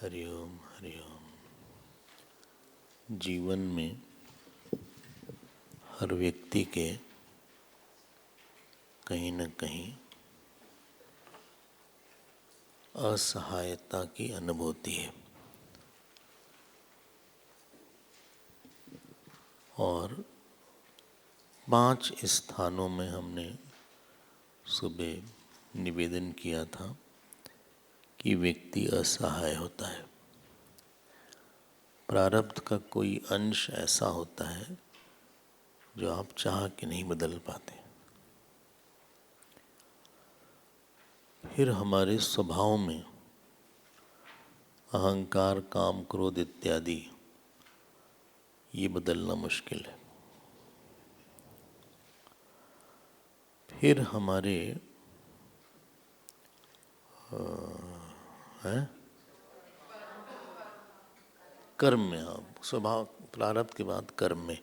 हरिओम हरिओम। जीवन में हर व्यक्ति के कहीं न कहीं असहायता की अनुभूति है और 5 स्थानों में हमने सुबह निवेदन किया था कि व्यक्ति असहाय होता है। प्रारब्ध का कोई अंश ऐसा होता है जो आप चाह के नहीं बदल पाते। फिर हमारे स्वभाव में अहंकार, काम, क्रोध इत्यादि ये बदलना मुश्किल है। फिर हमारे कर्म में, आप स्वभाव प्रारब्ध के बाद कर्म में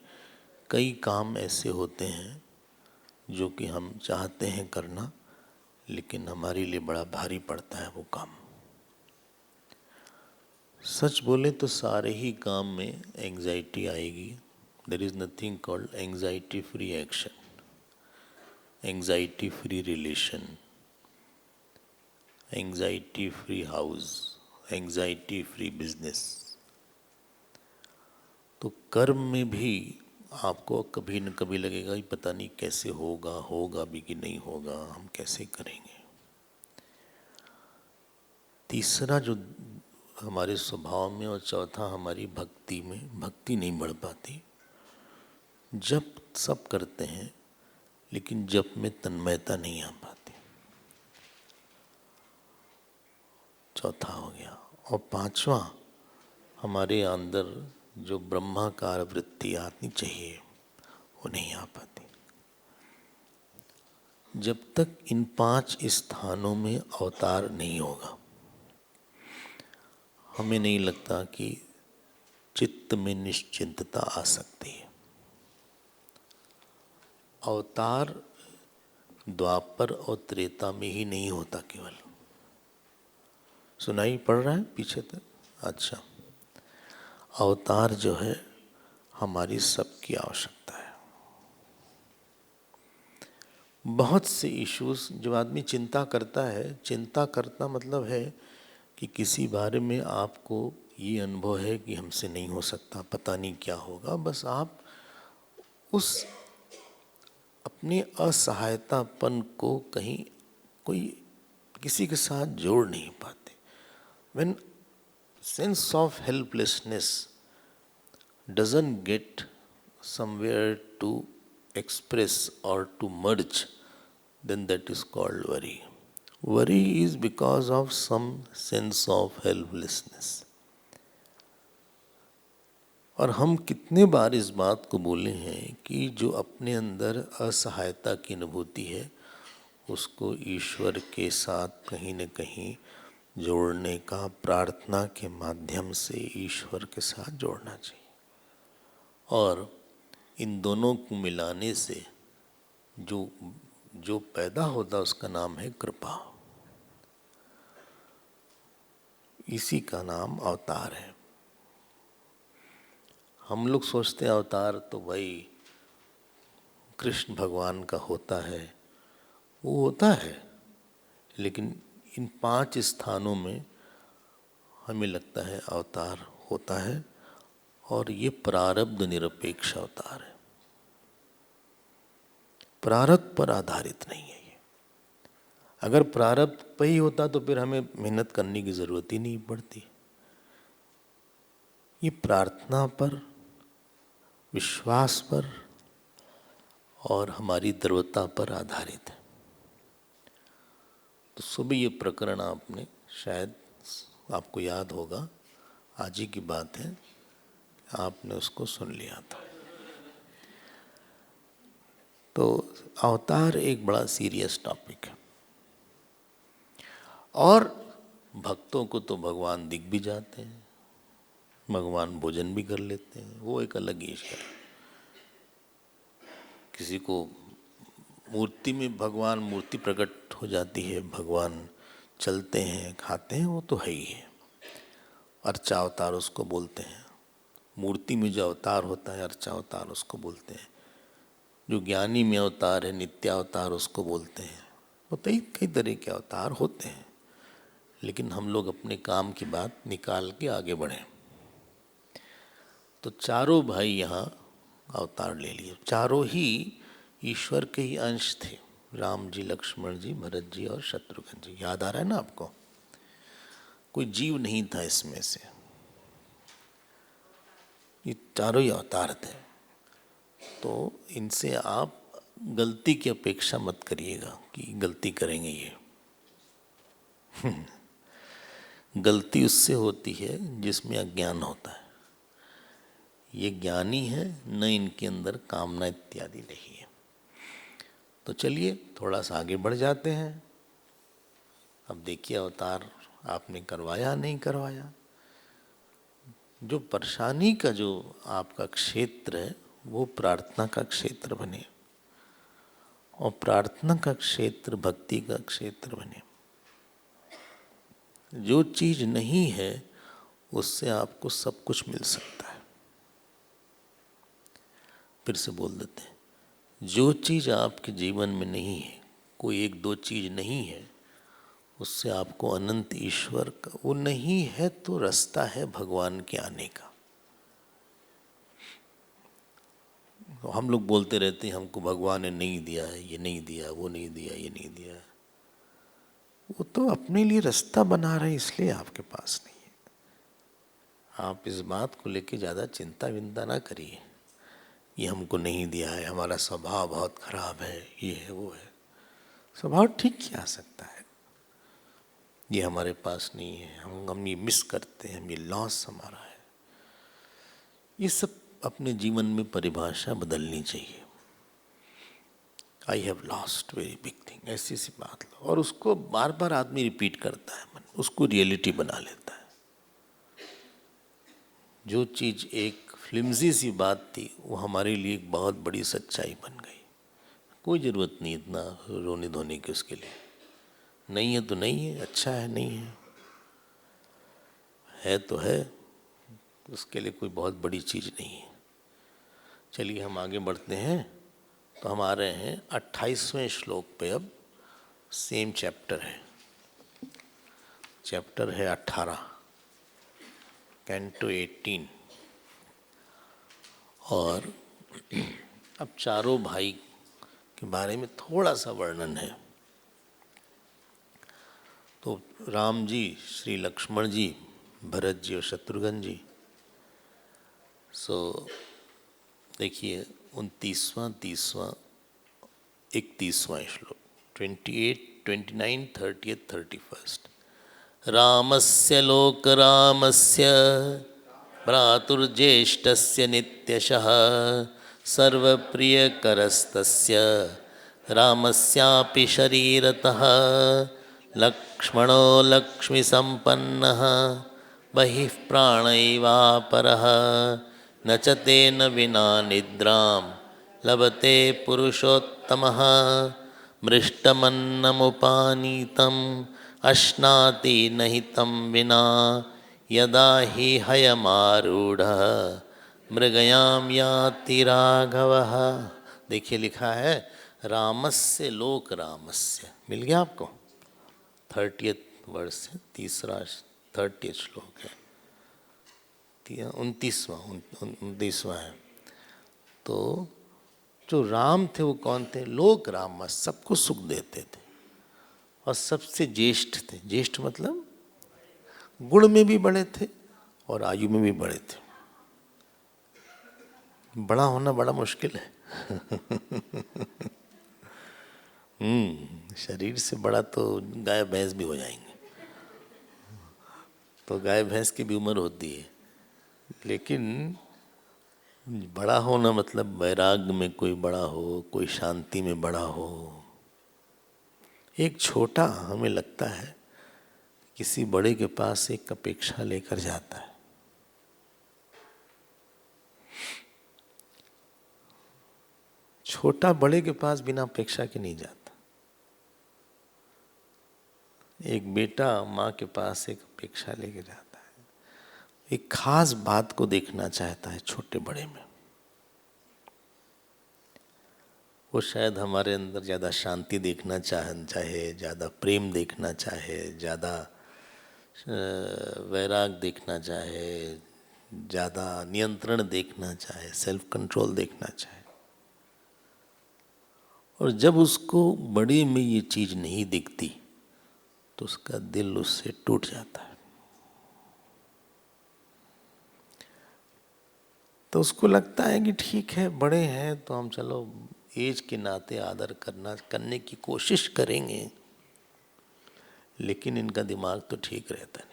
कई काम ऐसे होते हैं जो कि हम चाहते हैं करना, लेकिन हमारे लिए बड़ा भारी पड़ता है वो काम। सच बोले तो सारे ही काम में एंग्जाइटी आएगी। There is nothing called anxiety free action, anxiety free relation, anxiety free house, anxiety free business. तो कर्म में भी आपको कभी न कभी लगेगा कि पता नहीं कैसे होगा, होगा भी कि नहीं होगा, हम कैसे करेंगे। तीसरा जो हमारे स्वभाव में और चौथा हमारी भक्ति में, भक्ति नहीं बढ़ पाती। जप सब करते हैं लेकिन जप में तन्मयता नहीं आ पाती। चौथा हो गया। और पांचवा, हमारे अंदर जो ब्रह्माकार वृत्ति आनी चाहिए वो नहीं आ पाती। जब तक इन 5 स्थानों में अवतार नहीं होगा, हमें नहीं लगता कि चित्त में निश्चिंतता आ सकती है। अवतार द्वापर और त्रेता में ही नहीं होता केवल। सुनाई पड़ रहा है पीछे तक? अच्छा, अवतार जो है हमारी सबकी आवश्यकता है। बहुत से इश्यूज जब आदमी चिंता करता है, चिंता करता मतलब है कि किसी बारे में आपको ये अनुभव है कि हमसे नहीं हो सकता, पता नहीं क्या होगा। बस आप उस अपने असहायतापन को कहीं कोई किसी के साथ जोड़ नहीं पाते। When sense of helplessness doesn't get somewhere to express or to merge, then that is called worry. Worry is because of some sense of helplessness. और हम कितने बार इस बात को बोले हैं कि जो अपने अंदर असहायता की अनुभूति है उसको ईश्वर के साथ कहीं न कहीं जोड़ने का, प्रार्थना के माध्यम से ईश्वर के साथ जोड़ना चाहिए। और इन दोनों को मिलाने से जो पैदा होता है उसका नाम है कृपा। इसी का नाम अवतार है। हम लोग सोचते हैं अवतार तो भाई कृष्ण भगवान का होता है, वो होता है, लेकिन इन 5 स्थानों में हमें लगता है अवतार होता है और ये प्रारब्ध निरपेक्ष अवतार है, प्रारब्ध पर आधारित नहीं है ये। अगर प्रारब्ध पर ही होता तो फिर हमें मेहनत करने की जरूरत ही नहीं पड़ती। ये प्रार्थना पर, विश्वास पर और हमारी दृढ़ता पर आधारित है। तो सुबह ये प्रकरण आपने शायद आपको याद होगा, आज ही की बात है, आपने उसको सुन लिया था। तो अवतार एक बड़ा सीरियस टॉपिक है और भक्तों को तो भगवान दिख भी जाते हैं, भगवान भोजन भी कर लेते हैं, वो एक अलग ईश्वर है। किसी को मूर्ति में भगवान, मूर्ति प्रकट हो जाती है, भगवान चलते हैं, खाते हैं, वो तो है ही है। अर्चा अवतार उसको बोलते हैं। मूर्ति में जो अवतार होता है अर्चा अवतार उसको बोलते हैं। जो ज्ञानी में अवतार है नित्यावतार उसको बोलते हैं। वो कई कई तरह के अवतार होते हैं, लेकिन हम लोग अपने काम की बात निकाल के आगे बढ़ें। तो चारों भाई यहाँ अवतार ले लिए, चारों ही ईश्वर के ही अंश थे। राम जी, लक्ष्मण जी, भरत जी और शत्रुघ्न जी। याद आ रहा है ना आपको? कोई जीव नहीं था इसमें से, ये चारों ही अवतार थे। तो इनसे आप गलती की अपेक्षा मत करिएगा कि गलती करेंगे ये। गलती उससे होती है जिसमें अज्ञान होता है। ये ज्ञानी है, न इनके अंदर कामना इत्यादि नहीं है। तो चलिए थोड़ा सा आगे बढ़ जाते हैं। अब देखिए अवतार आपने करवाया नहीं करवाया। जो परेशानी का जो आपका क्षेत्र है वो प्रार्थना का क्षेत्र बने, और प्रार्थना का क्षेत्र भक्ति का क्षेत्र बने। जो चीज नहीं है उससे आपको सब कुछ मिल सकता है। फिर से बोल देते हैं, जो चीज आपके जीवन में नहीं है, कोई एक दो चीज नहीं है, उससे आपको अनंत ईश्वर का, वो नहीं है तो रास्ता है भगवान के आने का। हम लोग बोलते रहते हैं हमको भगवान ने नहीं दिया है, ये नहीं दिया, वो नहीं दिया, ये नहीं दिया। वो तो अपने लिए रास्ता बना रहे इसलिए आपके पास नहीं है। आप इस बात को लेके ज़्यादा चिंता विंता ना करिए, ये हमको नहीं दिया है, हमारा स्वभाव बहुत खराब है, ये है वो है। स्वभाव ठीक क्या आ सकता है? ये हमारे पास नहीं है, हम ये मिस करते हैं, ये लॉस हमारा है। ये सब अपने जीवन में परिभाषा बदलनी चाहिए। I have lost very big thing, ऐसी सी बात लो, और उसको बार बार आदमी रिपीट करता है, मन उसको रियलिटी बना लेता है। जो चीज़ एक फ्लिम्जी सी बात थी वो हमारे लिए एक बहुत बड़ी सच्चाई बन गई। कोई ज़रूरत नहीं इतना रोने धोने की उसके लिए। नहीं है तो नहीं है, अच्छा है नहीं है तो है, उसके लिए कोई बहुत बड़ी चीज़ नहीं है। चलिए हम आगे बढ़ते हैं। तो हम आ रहे हैं 28वें श्लोक पे। अब सेम चैप्टर है, चैप्टर है 18, कैंटो 18। और अब चारों भाई के बारे में थोड़ा सा वर्णन है। तो राम जी, श्री लक्ष्मण जी, भरत जी और शत्रुघ्न जी। सो देखिए 29वां, 30वां, 31वां श्लोक, 28, 29, 30, 31। रामस्य लोकरामस्य भ्रातुर्ज्येष्ठस्य नित्यशः सर्वप्रियकरस्तस्य रामस्यापि शरीरतः लक्ष्मणो लक्ष्मीसम्पन्नः बहिः प्राणैवापरः न च तेन विना निद्रां लभते पुरुषोत्तमः मृष्टमन्नमुपानीतम् अश्नाति नहि तं विना यदा हि हयमारूढ़ मृगयाम याति राघवः। देखिए लिखा है रामस्य लोक रामस्य। मिल गया आपको? 30th वर्ष से तीसरा 30th श्लोक है, 29वां है। तो जो राम थे वो कौन थे? लोक राम, सबको सुख देते थे और सबसे ज्येष्ठ थे। ज्येष्ठ मतलब गुण में भी बड़े थे और आयु में भी बड़े थे। बड़ा होना बड़ा मुश्किल है। शरीर से बड़ा तो गाय भैंस भी हो जाएंगे, तो गाय भैंस की भी उम्र होती है। लेकिन बड़ा होना मतलब वैराग्य में कोई बड़ा हो, कोई शांति में बड़ा हो। एक छोटा हमें लगता है किसी बड़े के पास एक अपेक्षा लेकर जाता है। छोटा बड़े के पास बिना अपेक्षा के नहीं जाता। एक बेटा माँ के पास एक अपेक्षा लेके जाता है। एक खास बात को देखना चाहता है छोटे बड़े में। वो शायद हमारे अंदर ज़्यादा शांति देखना चाहे, ज़्यादा प्रेम देखना चाहे, ज़्यादा वैराग देखना चाहे, ज़्यादा नियंत्रण देखना चाहे, सेल्फ कंट्रोल देखना चाहे। और जब उसको बड़े में ये चीज़ नहीं दिखती तो उसका दिल उससे टूट जाता है। तो उसको लगता है कि ठीक है, बड़े हैं तो हम चलो एज के नाते आदर करने की कोशिश करेंगे, लेकिन इनका दिमाग तो ठीक रहता नहीं।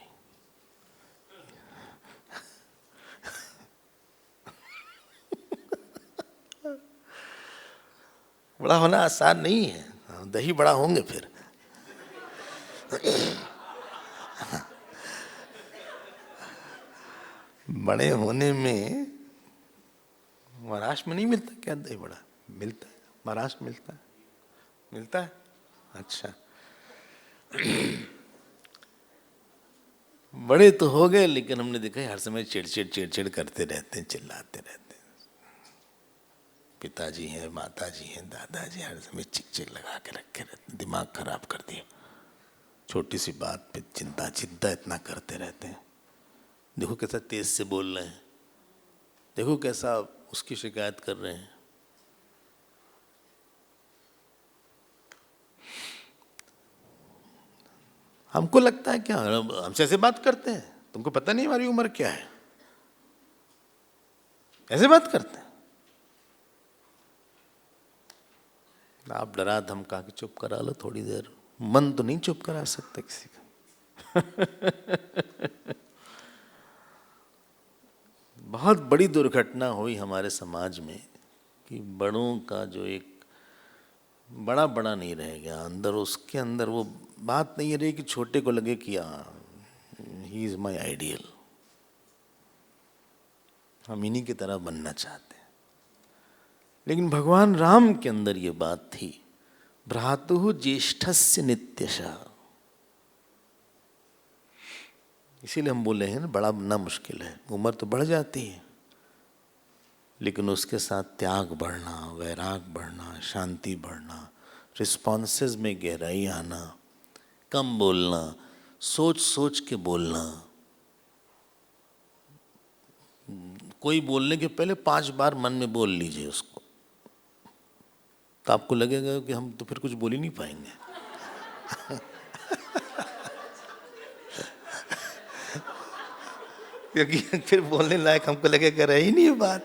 बड़ा होना आसान नहीं है, दही बड़ा होंगे फिर। बड़े होने में महाराष्ट्र में नहीं मिलता क्या दही बड़ा? मिलता है, महाराष्ट्र मिलता है, मिलता है। अच्छा, बड़े तो हो गए, लेकिन हमने देखा हर समय चिड़चिड़ करते रहते हैं, चिल्लाते रहते हैं। पिताजी हैं, माताजी हैं, दादाजी हर समय चिक लगा के रखे रहते, दिमाग खराब कर दिया। छोटी सी बात पे चिंता इतना करते रहते हैं। देखो कैसा तेज से बोल रहे हैं, देखो कैसा उसकी शिकायत कर रहे हैं। हमको लगता है क्या हमसे ऐसे बात करते हैं? तुमको पता नहीं हमारी उम्र क्या है, ऐसे बात करते हैं। आप डरा धमका के चुप करा लो थोड़ी देर, मन तो नहीं चुप करा सकते किसी का। बहुत बड़ी दुर्घटना हुई हमारे समाज में कि बड़ों का जो एक बड़ा नहीं रह गया अंदर, उसके अंदर वो बात नहीं रही कि छोटे को लगे कि ही इज माई आइडियल, हम इन्हीं की तरह बनना चाहते हैं। लेकिन भगवान राम के अंदर ये बात थी, भ्रातुः ज्येष्ठस्य नित्यशः। इसीलिए हम बोले हैं ना, बड़ा बनना मुश्किल है। उम्र तो बढ़ जाती है, लेकिन उसके साथ त्याग बढ़ना, वैराग बढ़ना, शांति बढ़ना, रिस्पॉन्सेस में गहराई आना, कम बोलना, सोच के बोलना। कोई बोलने के पहले 5 बार मन में बोल लीजिए उसको, तो आपको लगेगा कि हम तो फिर कुछ बोल ही नहीं पाएंगे। क्योंकि फिर बोलने लायक हमको लगेगा रह ही नहीं है बात।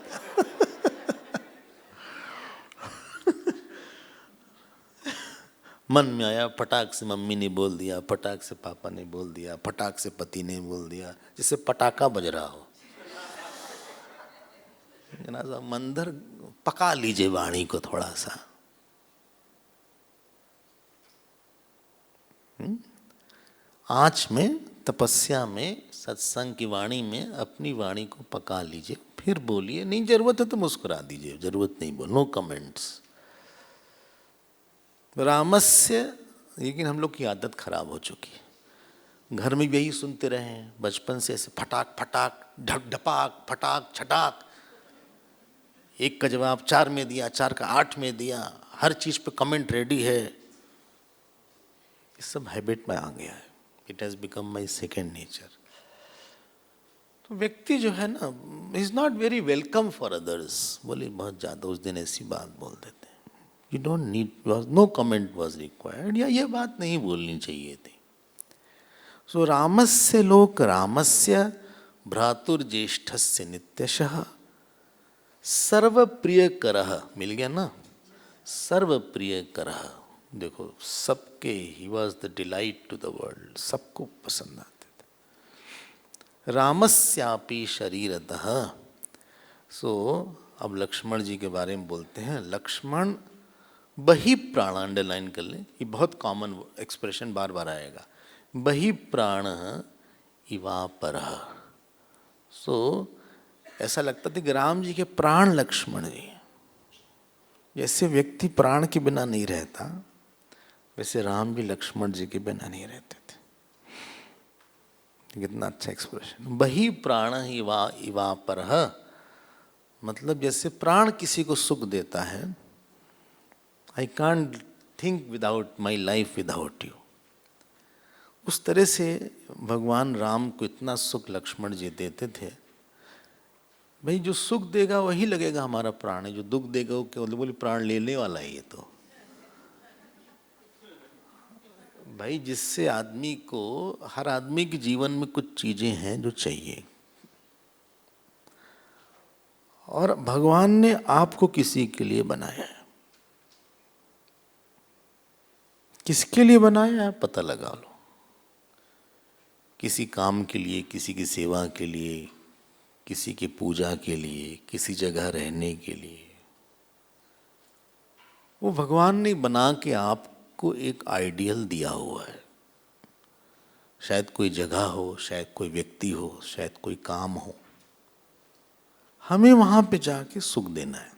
मन में आया, फटाक से मम्मी ने बोल दिया, फटाक से पापा ने बोल दिया, फटाक से पति ने बोल दिया, जिससे पटाखा बज रहा हो। मंदिर पका लीजिए वाणी को थोड़ा सा। आँच में, तपस्या में, सत्संग की वाणी में अपनी वाणी को पका लीजिए, फिर बोलिए। नहीं जरूरत है तो मुस्कुरा दीजिए, जरूरत नहीं बोल, नो कमेंट्स। रामस्य, लेकिन हम लोग की आदत खराब हो चुकी है। घर में भी यही सुनते रहे हैं बचपन से, ऐसे फटाक फटाक, ढक ढपाक, फटाक छटाक। एक का जवाब 4 में दिया, 4 का 8 में दिया, हर चीज पे कमेंट रेडी है। ये सब हैबिट में आ गया है। It has become my second nature. तो व्यक्ति जो है ना, is not very welcome for others. बोले बहुत ज्यादा उस दिन ऐसी बात बोल देते हैं, you don't need, no comment was required, या ये बात नहीं बोलनी चाहिए थी। सो रामस्य लोक रामस्य भ्रातुर्ज्येष्ठस्य नित्यशः सर्वप्रिय करः। मिल गया ना, सर्वप्रिय करः। देखो सबके, he was the delight to the world, सबको पसंद आते थे। रामस्यापि शरीरतः। सो अब लक्ष्मण जी के बारे में बोलते हैं। लक्ष्मण बहि प्राण, अंडरलाइन कर लें, ये बहुत कॉमन एक्सप्रेशन बार बार आएगा। बहि प्राण इवापरः। सो ऐसा लगता था कि राम जी के प्राण लक्ष्मण जी। जैसे व्यक्ति प्राण के बिना नहीं रहता, वैसे राम भी लक्ष्मण जी के बिना नहीं रहते थे। कितना अच्छा एक्सप्रेशन। बही प्राण इवा इवा परह, मतलब जैसे प्राण किसी को सुख देता है, I can't think without my life without you, उस तरह से भगवान राम को इतना सुख लक्ष्मण जी देते थे। भाई जो सुख देगा वही लगेगा हमारा प्राण है, जो दुख देगा वो केवल बोले प्राण लेने वाला है ये तो। भाई जिससे आदमी को, हर आदमी के जीवन में कुछ चीजें हैं जो चाहिए, और भगवान ने आपको किसी के लिए बनाया है। किसके लिए बनाया है पता लगा लो। किसी काम के लिए, किसी की सेवा के लिए, किसी की पूजा के लिए, किसी जगह रहने के लिए, वो भगवान ने बना के आपको एक आइडियल दिया हुआ है। शायद कोई जगह हो, शायद कोई व्यक्ति हो, शायद कोई काम हो, हमें वहां पे जाके सुख देना है।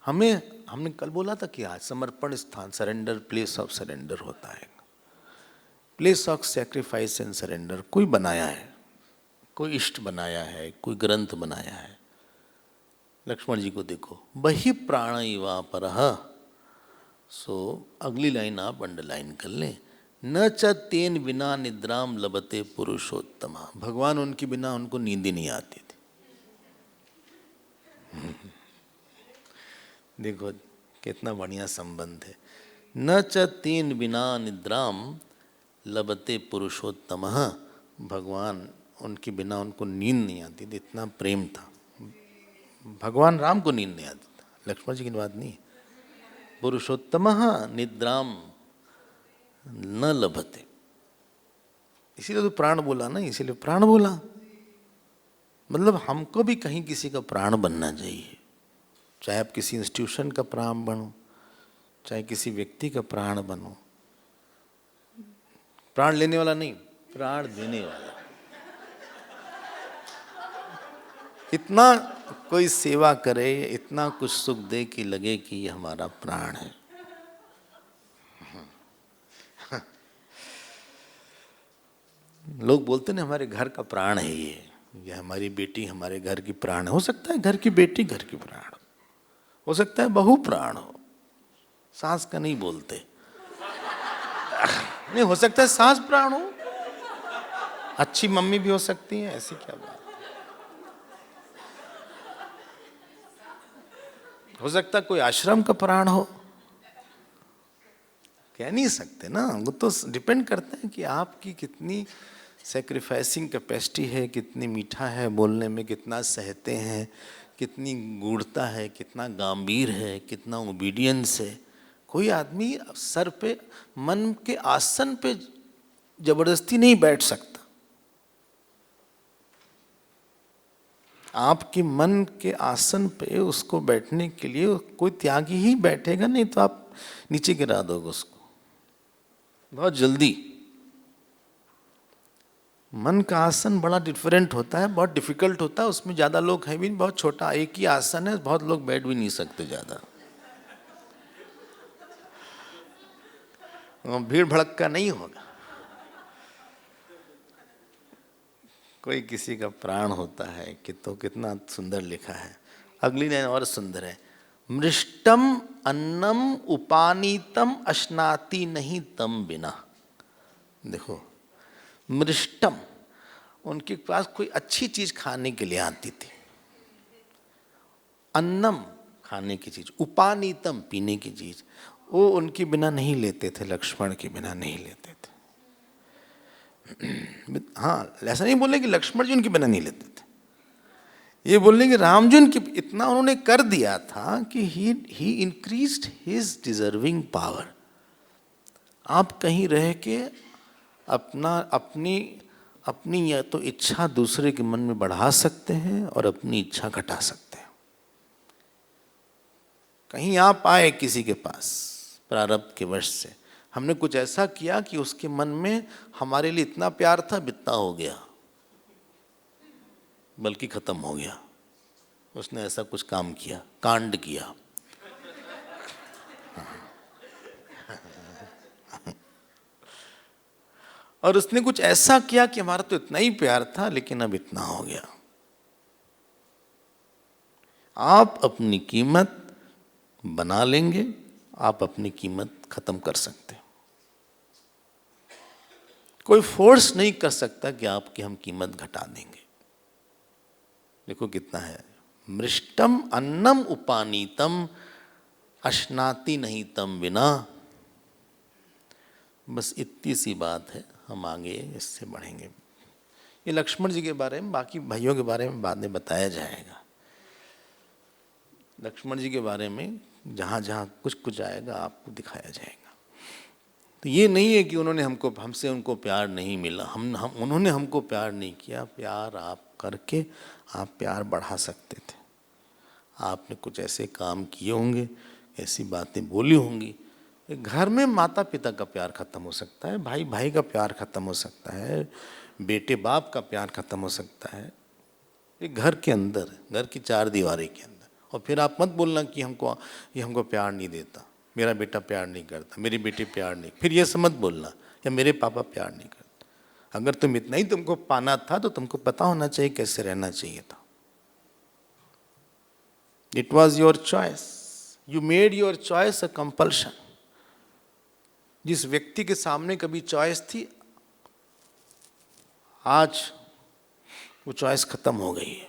हमने कल बोला था कि आज समर्पण स्थान, सरेंडर, प्लेस ऑफ सरेंडर होता है, place of sacrifice and surrender. कोई बनाया है, कोई इष्ट बनाया है, कोई ग्रंथ बनाया है। लक्ष्मण जी को देखो, बही प्राण इवा परह। सो अगली लाइन आप अंडरलाइन कर लें, न च तेन बिना निद्राम लभते पुरुषोत्तमा। भगवान उनके बिना उनको नींद ही नहीं आती थी। देखो कितना बढ़िया संबंध है। न च तेन बिना निद्राम लभते पुरुषोत्तम। भगवान उनके बिना उनको नींद नहीं आती थी, इतना प्रेम था। भगवान राम को नींद नहीं आती था, लक्ष्मण जी की बात नहीं। पुरुषोत्तम निद्राम न लभते, इसीलिए तो प्राण बोला ना, इसीलिए प्राण बोला। मतलब हमको भी कहीं किसी का प्राण बनना चाहिए। चाहे आप किसी इंस्टीट्यूशन का प्राण बनो, चाहे किसी व्यक्ति का प्राण बनो। प्राण लेने वाला नहीं, प्राण देने वाला। इतना कोई सेवा करे, इतना कुछ सुख दे कि लगे कि ये हमारा प्राण है। लोग बोलते ना हमारे घर का प्राण है ये हमारी बेटी हमारे घर की प्राण है। हो सकता है घर की बेटी घर की प्राण हो सकता है बहू प्राण हो, सास का नहीं बोलते। नहीं, हो सकता है सास प्राण हो, अच्छी मम्मी भी हो सकती है, ऐसी क्या बात। हो सकता है कोई आश्रम का प्राण हो, कह नहीं सकते ना। वो तो डिपेंड करता है कि आपकी कितनी सेक्रीफाइसिंग कैपेसिटी है, कितनी मीठा है बोलने में, कितना सहते हैं, कितनी गूढ़ता है, कितना गंभीर है, कितना ओबीडियंस है। कोई आदमी सर पे, मन के आसन पे जबरदस्ती नहीं बैठ सकता। आपके मन के आसन पे उसको बैठने के लिए कोई त्यागी ही बैठेगा, नहीं तो आप नीचे गिरा दोगे उसको बहुत जल्दी। मन का आसन बड़ा डिफरेंट होता है, बहुत डिफिकल्ट होता है, उसमें ज़्यादा लोग हैं भी नहीं, बहुत छोटा एक ही आसन है, बहुत लोग बैठ भी नहीं सकते ज़्यादा। भीड़ भड़का नहीं होगा। कोई किसी का प्राण होता है कि तो कितना सुंदर लिखा है। अगली लाइन और सुंदर है, मृष्टम अन्नम उपानीतम अश्नाति नहीं तम बिना। देखो मृष्टम, उनके पास कोई अच्छी चीज खाने के लिए आती थी, अन्नम खाने की चीज, उपानीतम पीने की चीज, वो उनके बिना नहीं लेते थे, लक्ष्मण के बिना नहीं लेते थे। हाँ, ऐसा नहीं बोलने कि लक्ष्मण जी उनके बिना नहीं लेते थे, ये बोलने कि राम जी उनके इतना उन्होंने कर दिया था कि ही इंक्रीज्ड हिज डिजर्विंग पावर। आप कहीं रह के अपनी या तो इच्छा दूसरे के मन में बढ़ा सकते हैं और अपनी इच्छा घटा सकते हैं। कहीं आप आए किसी के पास प्रारब्ध के वश से, हमने कुछ ऐसा किया कि उसके मन में हमारे लिए इतना प्यार था, बितना हो गया, बल्कि खत्म हो गया। उसने ऐसा कुछ काम किया, कांड किया। और उसने कुछ ऐसा किया कि हमारा तो इतना ही प्यार था लेकिन अब इतना हो गया। आप अपनी कीमत बना लेंगे, आप अपनी कीमत खत्म कर सकते हैं। कोई फोर्स नहीं कर सकता कि आपकी हम कीमत घटा देंगे। देखो कितना है, मृष्टम अन्नम उपानीतम अश्नाति नहीं तम बिना। बस इतनी सी बात है, हम आगे इससे बढ़ेंगे। ये लक्ष्मण जी के बारे में, बाकी भाइयों के बारे में बाद में बताया जाएगा। लक्ष्मण जी के बारे में जहाँ जहाँ कुछ कुछ आएगा आपको दिखाया जाएगा। तो ये नहीं है कि उन्होंने हमसे उनको प्यार नहीं मिला, उन्होंने हमको प्यार नहीं किया। प्यार आप करके आप प्यार बढ़ा सकते थे। आपने कुछ ऐसे काम किए होंगे, ऐसी बातें बोली होंगी। घर में माता पिता का प्यार खत्म हो सकता है, भाई भाई का प्यार खत्म हो सकता है, बेटे बाप का प्यार खत्म हो सकता है। ये घर के अंदर, घर की चार दीवारी के अंदर। और फिर आप मत बोलना कि हमको प्यार नहीं देता, मेरा बेटा प्यार नहीं करता, मेरी बेटी प्यार नहीं, फिर ये मत बोलना या मेरे पापा प्यार नहीं करते। अगर तुम इतना ही तुमको पाना था तो तुमको पता होना चाहिए कैसे रहना चाहिए था। It was your choice, you made your choice a compulsion. जिस व्यक्ति के सामने कभी चॉइस थी, आज वो चॉइस खत्म हो गई है।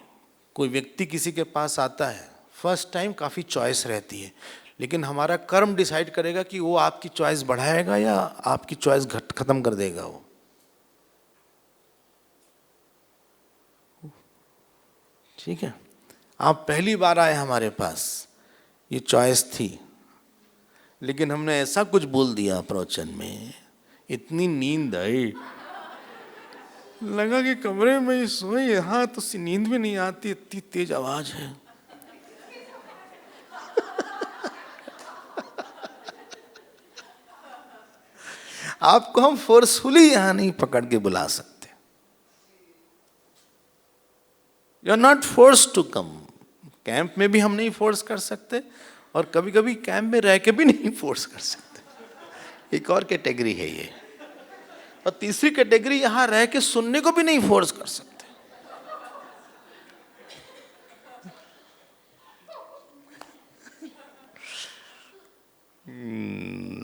कोई व्यक्ति किसी के पास आता है, फर्स्ट टाइम काफ़ी चॉइस रहती है, लेकिन हमारा कर्म डिसाइड करेगा कि वो आपकी चॉइस बढ़ाएगा या आपकी चॉइस खत्म कर देगा। वो ठीक है, आप पहली बार आए हमारे पास, ये चॉइस थी, लेकिन हमने ऐसा कुछ बोल दिया प्रवचन में, इतनी नींद आई, लगा कि कमरे में ही सोए। यहाँ तो नींद भी नहीं आती, इतनी तेज आवाज है। आपको हम फोर्सफुली यहां नहीं पकड़ के बुला सकते। You are not force to come. Camp में भी हम नहीं फोर्स कर सकते, और कभी कभी कैंप में रह के भी नहीं फोर्स कर सकते। एक और कैटेगरी है ये। और तीसरी कैटेगरी, यहां रह के सुनने को भी नहीं फोर्स कर सकते।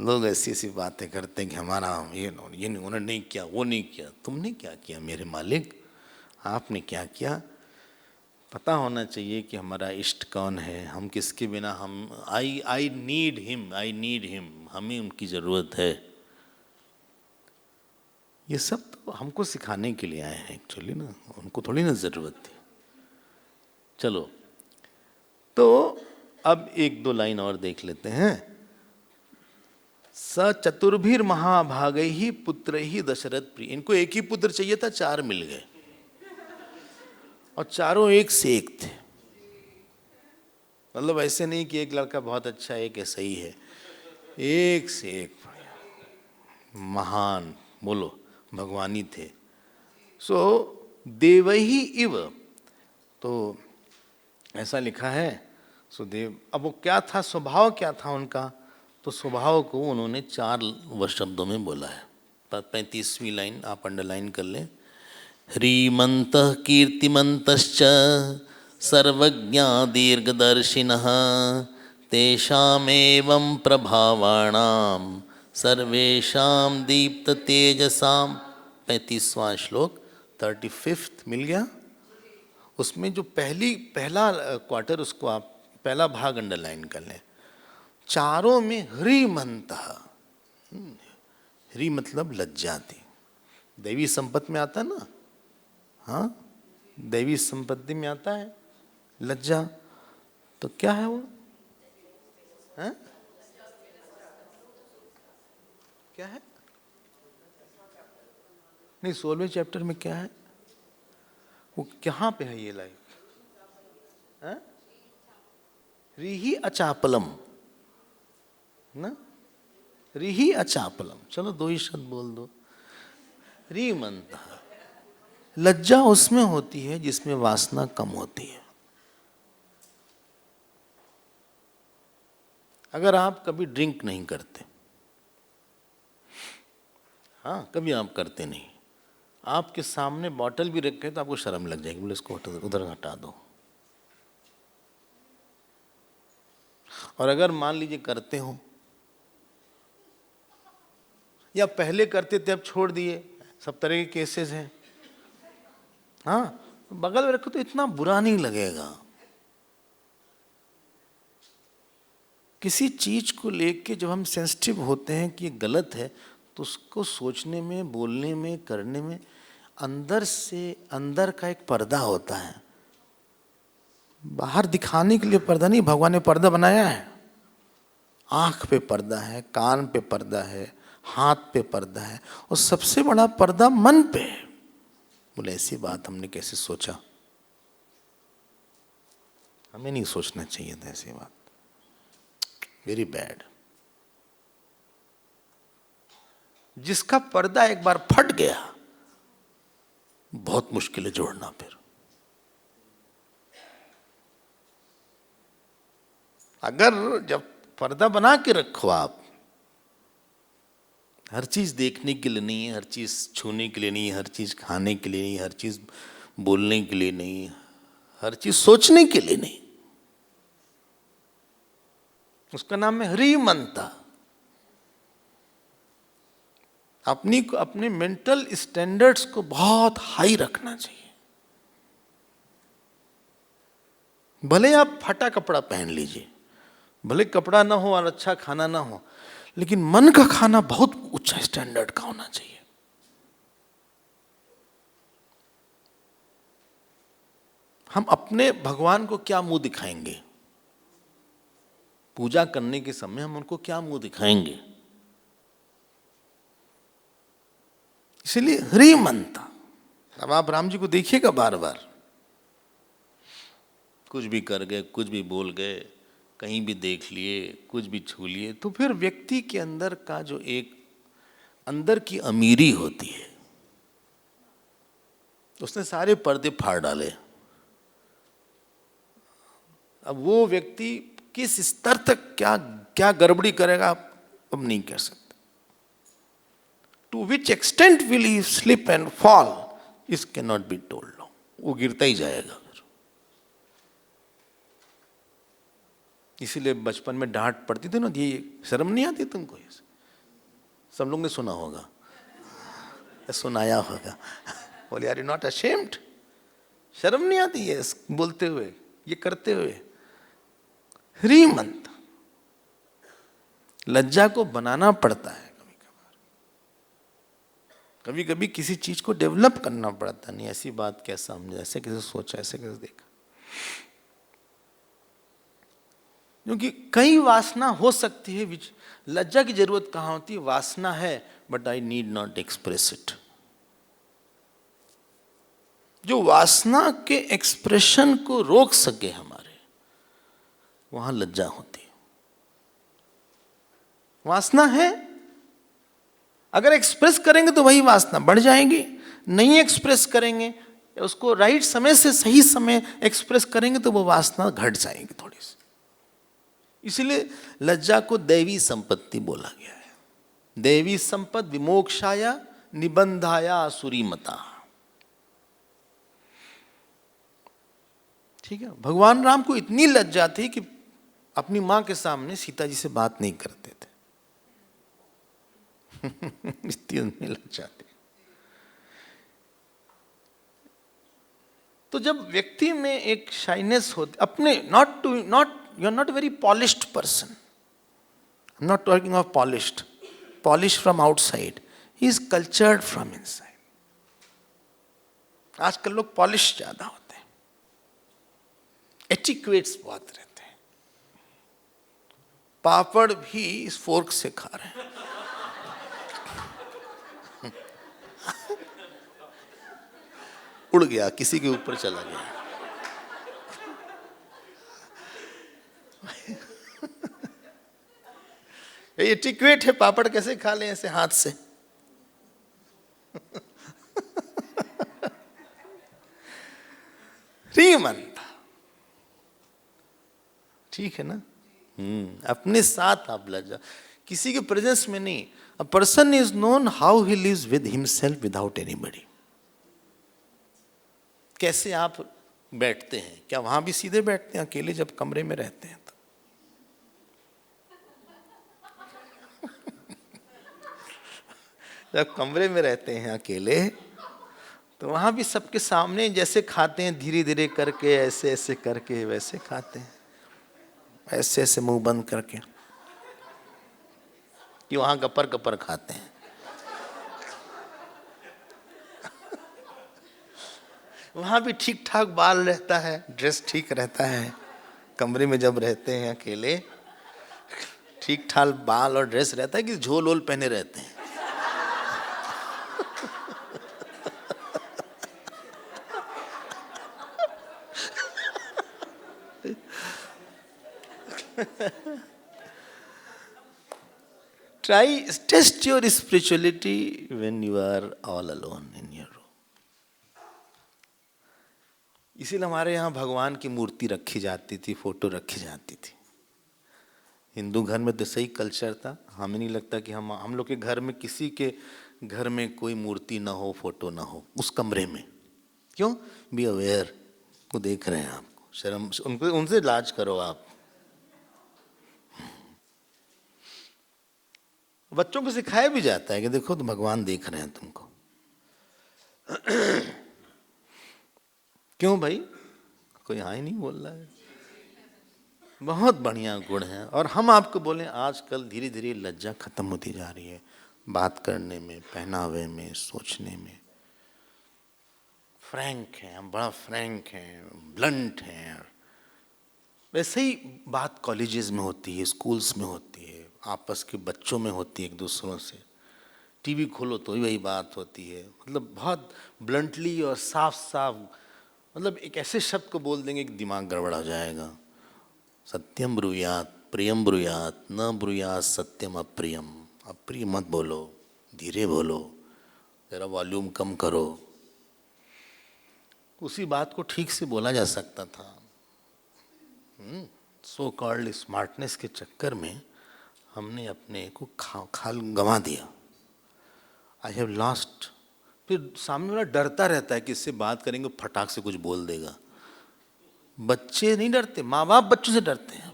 लोग ऐसी ऐसी बातें करते हैं कि हमारा ये नहीं, उन्होंने नहीं किया, वो नहीं किया। तुमने क्या किया मेरे मालिक? आपने क्या किया? पता होना चाहिए कि हमारा इष्ट कौन है, हम किसके बिना हम आई नीड हिम, हमें उनकी ज़रूरत है। ये सब तो हमको सिखाने के लिए आए हैं एक्चुअली ना, उनको थोड़ी ना ज़रूरत थी। चलो, तो अब एक दो लाइन और देख लेते हैं। स चतुर्भिर महाभाग ही पुत्र ही दशरथ प्रिय। इनको एक ही पुत्र चाहिए था, चार मिल गए, और चारों एक से एक थे। मतलब ऐसे नहीं कि एक लड़का बहुत अच्छा है, एक ऐसा ही है, एक से एक महान, बोलो भगवानी थे। सो देवही इव, तो ऐसा लिखा है। सो देव, अब वो क्या था, स्वभाव क्या था उनका, तो स्वभाव को उन्होंने चार शब्दों में बोला है। 35वीं लाइन आप अंडरलाइन कर लें। ह्रीमन्तः कीर्तिमन्तश्च सर्वज्ञा दीर्घदर्शिनः तेषामेवं प्रभावाणां सर्वेषां दीप्ततेजसां। 35वां श्लोक, 35th मिल गया। उसमें जो पहला क्वार्टर, उसको आप पहला भाग अंडरलाइन कर लें। चारों में ह्रीमन्तः, ह्री मतलब लज्जा थी। दैवी संपत्ति में आता ना, हाँ, दैवी संपत्ति में आता है लज्जा। तो क्या है वो, है? क्या है? नहीं, 16वें चैप्टर में क्या है वो, कहाँ पे है ये लाइन? रिही अचापलम ना, रिही अचापलम। चलो दो ही शब्द बोल दो। रीमंत, लज्जा उसमें होती है जिसमें वासना कम होती है। अगर आप कभी ड्रिंक नहीं करते, हाँ, कभी आप करते नहीं। आपके सामने बॉटल भी रखे तो आपको शर्म लग जाएगी, बोले इसको उधर हटा दो। और अगर मान लीजिए करते हो या पहले करते थे अब छोड़ दिए, सब तरह के केसेस हैं। हाँ, बगल में रखो तो इतना बुरा नहीं लगेगा। किसी चीज को लेके जब हम सेंसिटिव होते हैं कि ये गलत है, तो उसको सोचने में, बोलने में, करने में अंदर से अंदर का एक पर्दा होता है। बाहर दिखाने के लिए पर्दा नहीं, भगवान ने पर्दा बनाया है। आंख पे पर्दा है, कान पे पर्दा है, हाथ पे पर्दा है, और सबसे बड़ा पर्दा मन पे है। बोले ऐसी बात हमने कैसे सोचा? हमें नहीं सोचना चाहिए था ऐसी बात। Very bad. जिसका पर्दा एक बार फट गया, बहुत मुश्किल है जोड़ना फिर। अगर जब पर्दा बना के रखो आप, हर चीज देखने के लिए नहीं है, हर चीज छूने के लिए नहीं है, हर चीज खाने के लिए नहीं, हर चीज बोलने के लिए नहीं, हर चीज सोचने के लिए नहीं, उसका नाम है ह्रीमंता। अपने मेंटल स्टैंडर्ड्स को बहुत हाई रखना चाहिए। भले आप फटा कपड़ा पहन लीजिए, भले कपड़ा ना हो और अच्छा खाना ना हो, लेकिन मन का खाना बहुत ऊंचा स्टैंडर्ड का होना चाहिए। हम अपने भगवान को क्या मुंह दिखाएंगे? पूजा करने के समय हम उनको क्या मुंह दिखाएंगे? इसलिए ह्रीमंता। अब आप राम जी को देखिएगा, बार बार कुछ भी कर गए, कुछ भी बोल गए, कहीं भी देख लिए, कुछ भी छू लिए, तो फिर व्यक्ति के अंदर का जो एक अंदर की अमीरी होती है, उसने सारे पर्दे फाड़ डाले। अब वो व्यक्ति किस स्तर तक क्या क्या गड़बड़ी करेगा आप अब नहीं कह सकते। To which extent will he slip and fall, इस कैन नॉट बी टोल्ड। वो गिरता ही जाएगा फिर। इसीलिए बचपन में डांट पड़ती थी ना, ये शर्म नहीं आती तुमको? सब लोग ने सुना होगा, सुनाया होगा। बोले यार, यू नॉट अशेम्ड? शर्म नहीं आती है बोलते हुए, ये करते हुए? ह्रीमंत। लज्जा को बनाना पड़ता है कभी कभार, कभी कभी किसी चीज को डेवलप करना पड़ता। नहीं ऐसी बात कैसे समझा, ऐसे कैसे सोचा, ऐसे कैसे देखा? क्योंकि कई वासना हो सकती है। लज्जा की जरूरत कहां होती है? वासना है, but I need not express it. जो वासना के एक्सप्रेशन को रोक सके हमारे, वहां लज्जा होती है। वासना है, अगर एक्सप्रेस करेंगे तो वही वासना बढ़ जाएगी। नहीं एक्सप्रेस करेंगे, उसको राइट समय से सही समय एक्सप्रेस करेंगे तो वो वासना घट जाएगी थोड़ी सी। इसलिए लज्जा को दैवी संपत्ति बोला गया है। दैवी संपत्ति विमोक्षाया निबंधाया असुरीमता। ठीक है, भगवान राम को इतनी लज्जा थी कि अपनी मां के सामने सीता जी से बात नहीं करते थे। इतनी लज्जा थी। तो जब व्यक्ति में एक शाइनेस होती अपने, not you are not very polished person, I am not talking of polish from outside, he is cultured from inside. आजकल लोग पॉलिश ज्यादा होते हैं, एटिक्वेट्स बहुत रहते हैं। पापड़ भी इस फोर्क से खा रहे हैं। उड़ गया, किसी के ऊपर चला गया। ये एटिक्वेट है, पापड़ कैसे खा ले ऐसे हाथ से? श्रीमंत। ठीक है ना? अपने साथ आप लज्जा, किसी के प्रेजेंस में नहीं। A person is known how he lives with himself without anybody. कैसे आप बैठते हैं, क्या वहां भी सीधे बैठते हैं अकेले जब कमरे में रहते हैं तो? जब कमरे में रहते हैं अकेले तो वहां भी सबके सामने जैसे खाते हैं, धीरे धीरे करके, ऐसे ऐसे करके वैसे खाते हैं, ऐसे ऐसे मुंह बंद करके, कि वहां गपर गपर खाते हैं। वहां भी ठीक ठाक बाल रहता है, ड्रेस ठीक रहता है। कमरे में जब रहते हैं अकेले ठीक ठाक बाल और ड्रेस रहता है कि झोल वोल पहने रहते हैं। Try test your spirituality when you are all alone in your room. इसीलिए हमारे यहाँ भगवान की मूर्ति रखी जाती थी, फोटो रखी जाती थी। हिंदू घर में तो सही कल्चर था। हमें नहीं लगता कि हम लोग के घर में, किसी के घर में कोई मूर्ति ना हो, फोटो ना हो उस कमरे में। क्यों? बी अवेयर, वो देख रहे हैं आपको, शर्म उनको, उनसे इलाज करो आप। बच्चों को सिखाया भी जाता है कि देखो तो भगवान देख रहे हैं तुमको। क्यों भाई? कोई हाँ ही नहीं बोल रहा है। बहुत बढ़िया गुण है। और हम आपको बोलें, आजकल धीरे धीरे लज्जा खत्म होती जा रही है, बात करने में, पहनावे में, सोचने में। फ्रैंक है, हम बड़ा फ्रैंक हैं, ब्लंट हैं। वैसे ही बात कॉलेजेस में होती है, स्कूल्स में होती है, आपस के बच्चों में होती है, एक दूसरों से। टीवी खोलो तो वही बात होती है। मतलब बहुत ब्लंटली और साफ साफ, मतलब एक ऐसे शब्द को बोल देंगे कि दिमाग गड़बड़ हो जाएगा। सत्यम ब्रूयात प्रियम ब्रूयात, न ब्रूयात सत्यम अप्रियम। अप्रिय मत बोलो, धीरे बोलो, जरा वॉल्यूम कम करो। उसी बात को ठीक से बोला जा सकता था। सो कॉल्ड स्मार्टनेस के चक्कर में हमने अपने को खाल गंवा दिया। I have lost. फिर सामने वाला डरता रहता है कि इससे बात करेंगे फटाक से कुछ बोल देगा। बच्चे नहीं डरते, माँ बाप बच्चों से डरते हैं।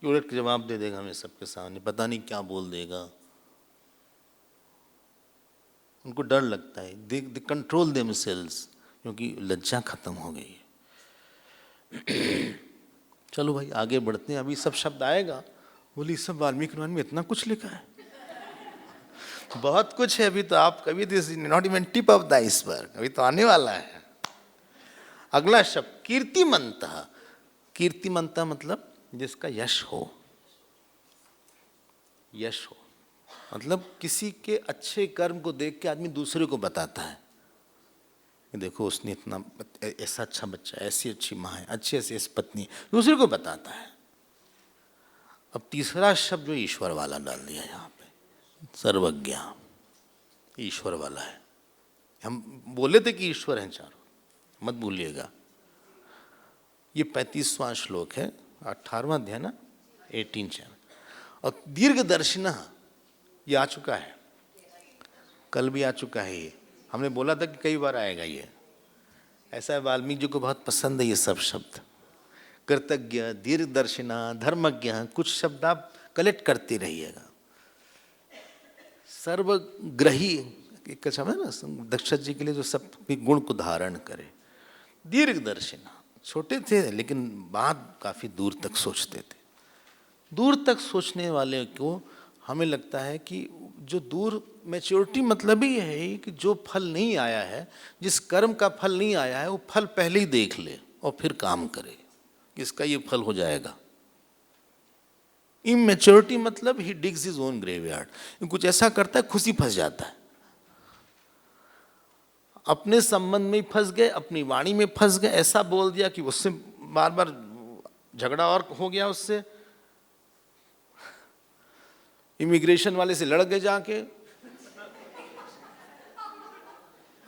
उलट के जवाब दे देगा हमें सबके सामने, पता नहीं क्या बोल देगा। उनको डर लगता है। दे कंट्रोल देमसेल्व्स, क्योंकि लज्जा खत्म हो गई है। चलो भाई आगे बढ़ते हैं। अभी सब शब्द आएगा। बोली सब वाल्मीकि रामायण में इतना कुछ लिखा है? बहुत कुछ है अभी तो। आप कभी this not even tip of the iceberg, अभी तो आने वाला है। अगला शब्द कीर्तिमंतः। कीर्तिमंतः मतलब जिसका यश हो। यश हो मतलब किसी के अच्छे कर्म को देख के आदमी दूसरे को बताता है, देखो उसने इतना, ऐसा अच्छा बच्चा, ऐसी अच्छी माँ है, अच्छी ऐसी पत्नी, दूसरे को बताता है। अब तीसरा शब्द जो ईश्वर वाला डाल दिया यहाँ पे, सर्वज्ञ, ईश्वर वाला है। हम बोले थे कि ईश्वर हैं चारों, मत भूलिएगा। ये 35वां श्लोक है, 18वां अध्याय ना, 18 चैप्टर। और दीर्घदर्शिना ये आ चुका है, कल भी आ चुका है। ये हमने बोला था कि कई बार आएगा ये। ऐसा है वाल्मीकि जी को बहुत पसंद है ये सब शब्द। कृतज्ञ, दीर्घदर्शिना, धर्मज्ञ, कुछ शब्द आप कलेक्ट करते रहिएगा। सर्वग्रही एक शब्द है ना, दक्षत जी के लिए जो सब गुण को धारण करे। दीर्घदर्शिना, छोटे थे लेकिन बात काफी दूर तक सोचते थे। दूर तक सोचने वाले को हमें लगता है कि जो दूर, मैच्योरिटी मतलब ही है कि जो फल नहीं आया है, जिस कर्म का फल नहीं आया है, वो फल पहले ही देख ले और फिर काम करे, इसका ये फल हो जाएगा। इमैच्योरिटी मतलब ही डिग्स हिज ओन ग्रेवयार्ड। कुछ ऐसा करता है, खुशी फंस जाता है, अपने संबंध में फंस गए, अपनी वाणी में फंस गए, ऐसा बोल दिया कि उससे बार बार झगड़ा और हो गया, उससे इमिग्रेशन वाले से लड़ गए जाके।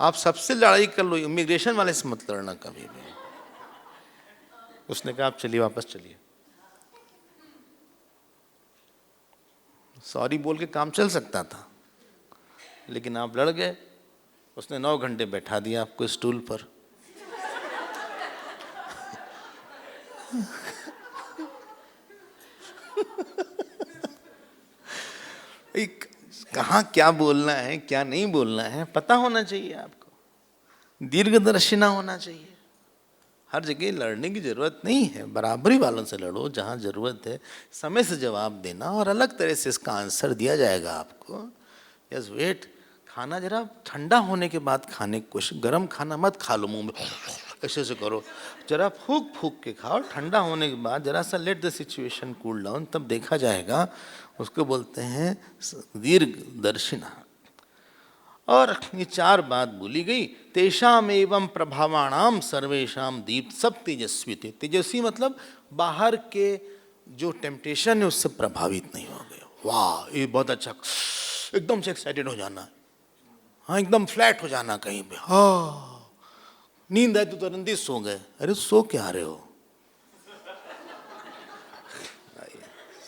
आप सबसे लड़ाई कर लो, इमिग्रेशन वाले से मत लड़ना कभी भी। उसने कहा आप चलिए, वापस चलिए। सॉरी बोल के काम चल सकता था, लेकिन आप लड़ गए। उसने 9 घंटे बैठा दिया आपको स्टूल पर। एक कहाँ क्या बोलना है क्या नहीं बोलना है पता होना चाहिए आपको, दीर्घदर्शिना होना चाहिए। हर जगह लड़ने की जरूरत नहीं है, बराबरी वालों से लड़ो जहाँ जरूरत है, समय से जवाब देना और अलग तरह से इसका आंसर दिया जाएगा आपको। यस वेट, खाना जरा ठंडा होने के बाद खाने की कोशिश, गर्म खाना मत खा लो मुंह में ऐसे से करो, जरा फूक फूक के खाओ, ठंडा होने के बाद जरा सा let the situation cool down, तब देखा जाएगा। उसको बोलते हैं दीर्घदर्शिना। और ये 4 बात बोली गई। तेषाम एवं प्रभावाणाम सर्वेशम दीप, सब तेजस्वी थे। तेजस्वी मतलब बाहर के जो टेम्पटेशन है उससे प्रभावित नहीं हो गए। वाह ये बहुत अच्छा, एकदम से एक्साइटेड हो जाना, हाँ एकदम फ्लैट हो जाना कहीं पे, हाँ नींद आए तो तुरंत ही सो गए। अरे सो क्या रहे हो,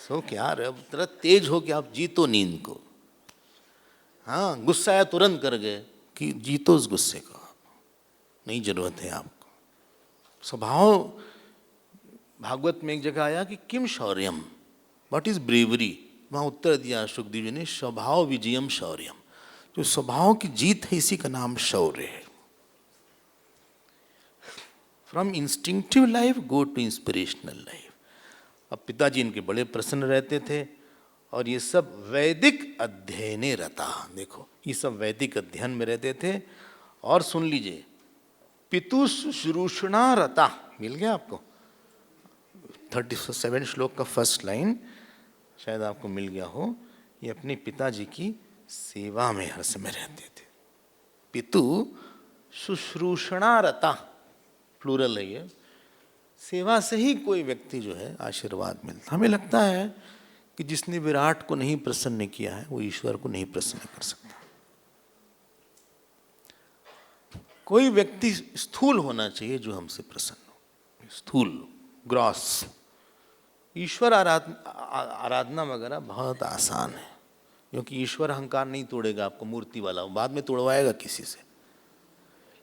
सो क्या रहे हो, तरह तेज हो कि आप जीतो नींद को। हाँ गुस्सा आया तुरंत कर गए कि जीतो उस गुस्से को, नहीं जरूरत है आपको। स्वभाव, भागवत में एक जगह आया कि किम शौर्यम, व्हाट इज ब्रेवरी, वहाँ उत्तर दिया सुखदेव जी ने, स्वभाव विजयम शौर्यम, जो स्वभाव की जीत है इसी का नाम शौर्य है। From instinctive life go to inspirational life. अब पिताजी इनके बड़े प्रसन्न रहते थे और ये सब वैदिक अध्ययने रता, देखो ये सब वैदिक अध्ययन में रहते थे। और सुन लीजिए, पितु शुश्रूषणा रता, मिल गया आपको 37 श्लोक का फर्स्ट लाइन, शायद आपको मिल गया हो। ये अपने पिताजी की सेवा में हर समय रहते थे। पितु शुश्रूषणा रता, प्लूरल है ये, सेवा से ही कोई व्यक्ति जो है आशीर्वाद मिलता। हमें लगता है कि जिसने विराट को नहीं प्रसन्न किया है वो ईश्वर को नहीं प्रसन्न कर सकता। कोई व्यक्ति स्थूल होना चाहिए जो हमसे प्रसन्न हो, स्थूल, ग्रॉस। ईश्वर आराधना वगैरह बहुत आसान है, क्योंकि ईश्वर अहंकार नहीं तोड़ेगा आपको, मूर्ति वाला बाद में तोड़वाएगा किसी से।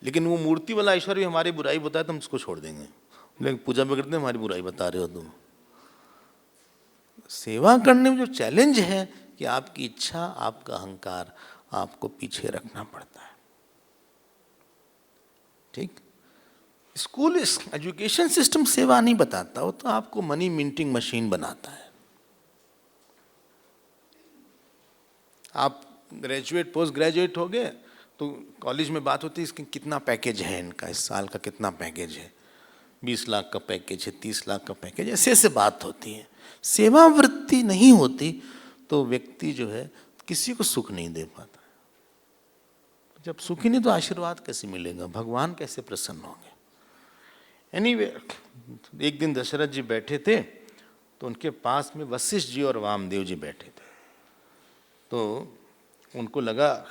लेकिन वो मूर्ति वाला ईश्वर भी हमारी बुराई बताए तो हम उसको छोड़ देंगे, लेकिन पूजा में करते हैं हमारी बुराई बता रहे हो तुम। सेवा करने में जो चैलेंज है कि आपकी इच्छा, आपका अहंकार आपको पीछे रखना पड़ता है। ठीक, स्कूल एजुकेशन सिस्टम सेवा नहीं बताता, वो तो आपको मनी मिंटिंग मशीन बनाता है। आप ग्रेजुएट पोस्ट ग्रेजुएट हो गए तो कॉलेज में बात होती है इसकी कितना पैकेज है, इनका इस साल का कितना पैकेज है, 20 लाख का पैकेज है, 30 लाख का पैकेज, ऐसे ऐसे बात होती है। सेवावृत्ति नहीं होती तो व्यक्ति जो है किसी को सुख नहीं दे पाता। जब सुखी नहीं तो आशीर्वाद कैसे मिलेगा, भगवान कैसे प्रसन्न होंगे। एनीवे, एक दिन दशरथ जी बैठे थे तो उनके पास में वशिष्ठ जी और वामदेव जी बैठे थे। तो उनको लगा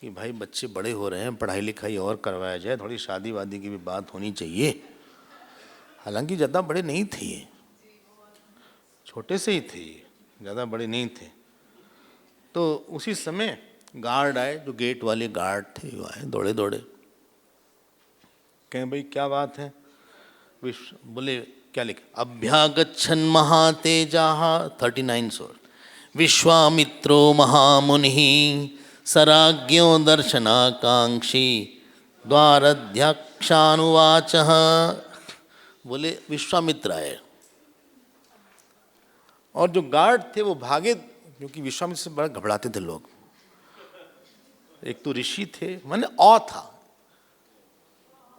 कि भाई बच्चे बड़े हो रहे हैं, पढ़ाई लिखाई और करवाया जाए, थोड़ी शादी वादी की भी बात होनी चाहिए। हालांकि ज़्यादा बड़े नहीं थे, ये छोटे से ही थे, ज़्यादा बड़े नहीं थे। तो उसी समय गार्ड आए, जो गेट वाले गार्ड थे वो आए दौड़े दौड़े, कहें भाई क्या बात है। बोले क्या लिखा, अभ्यागच्छन महातेजाः 39 सोल, विश्वामित्रो महामुनिः सराज्ञो दर्शनाकांक्षी द्वारध्यक्षानुवाचः। बोले विश्वामित्र आए और जो गार्ड थे वो भागे, क्योंकि विश्वामित्र से बड़ा घबराते थे लोग। एक तो ऋषि थे, माने ऑ था।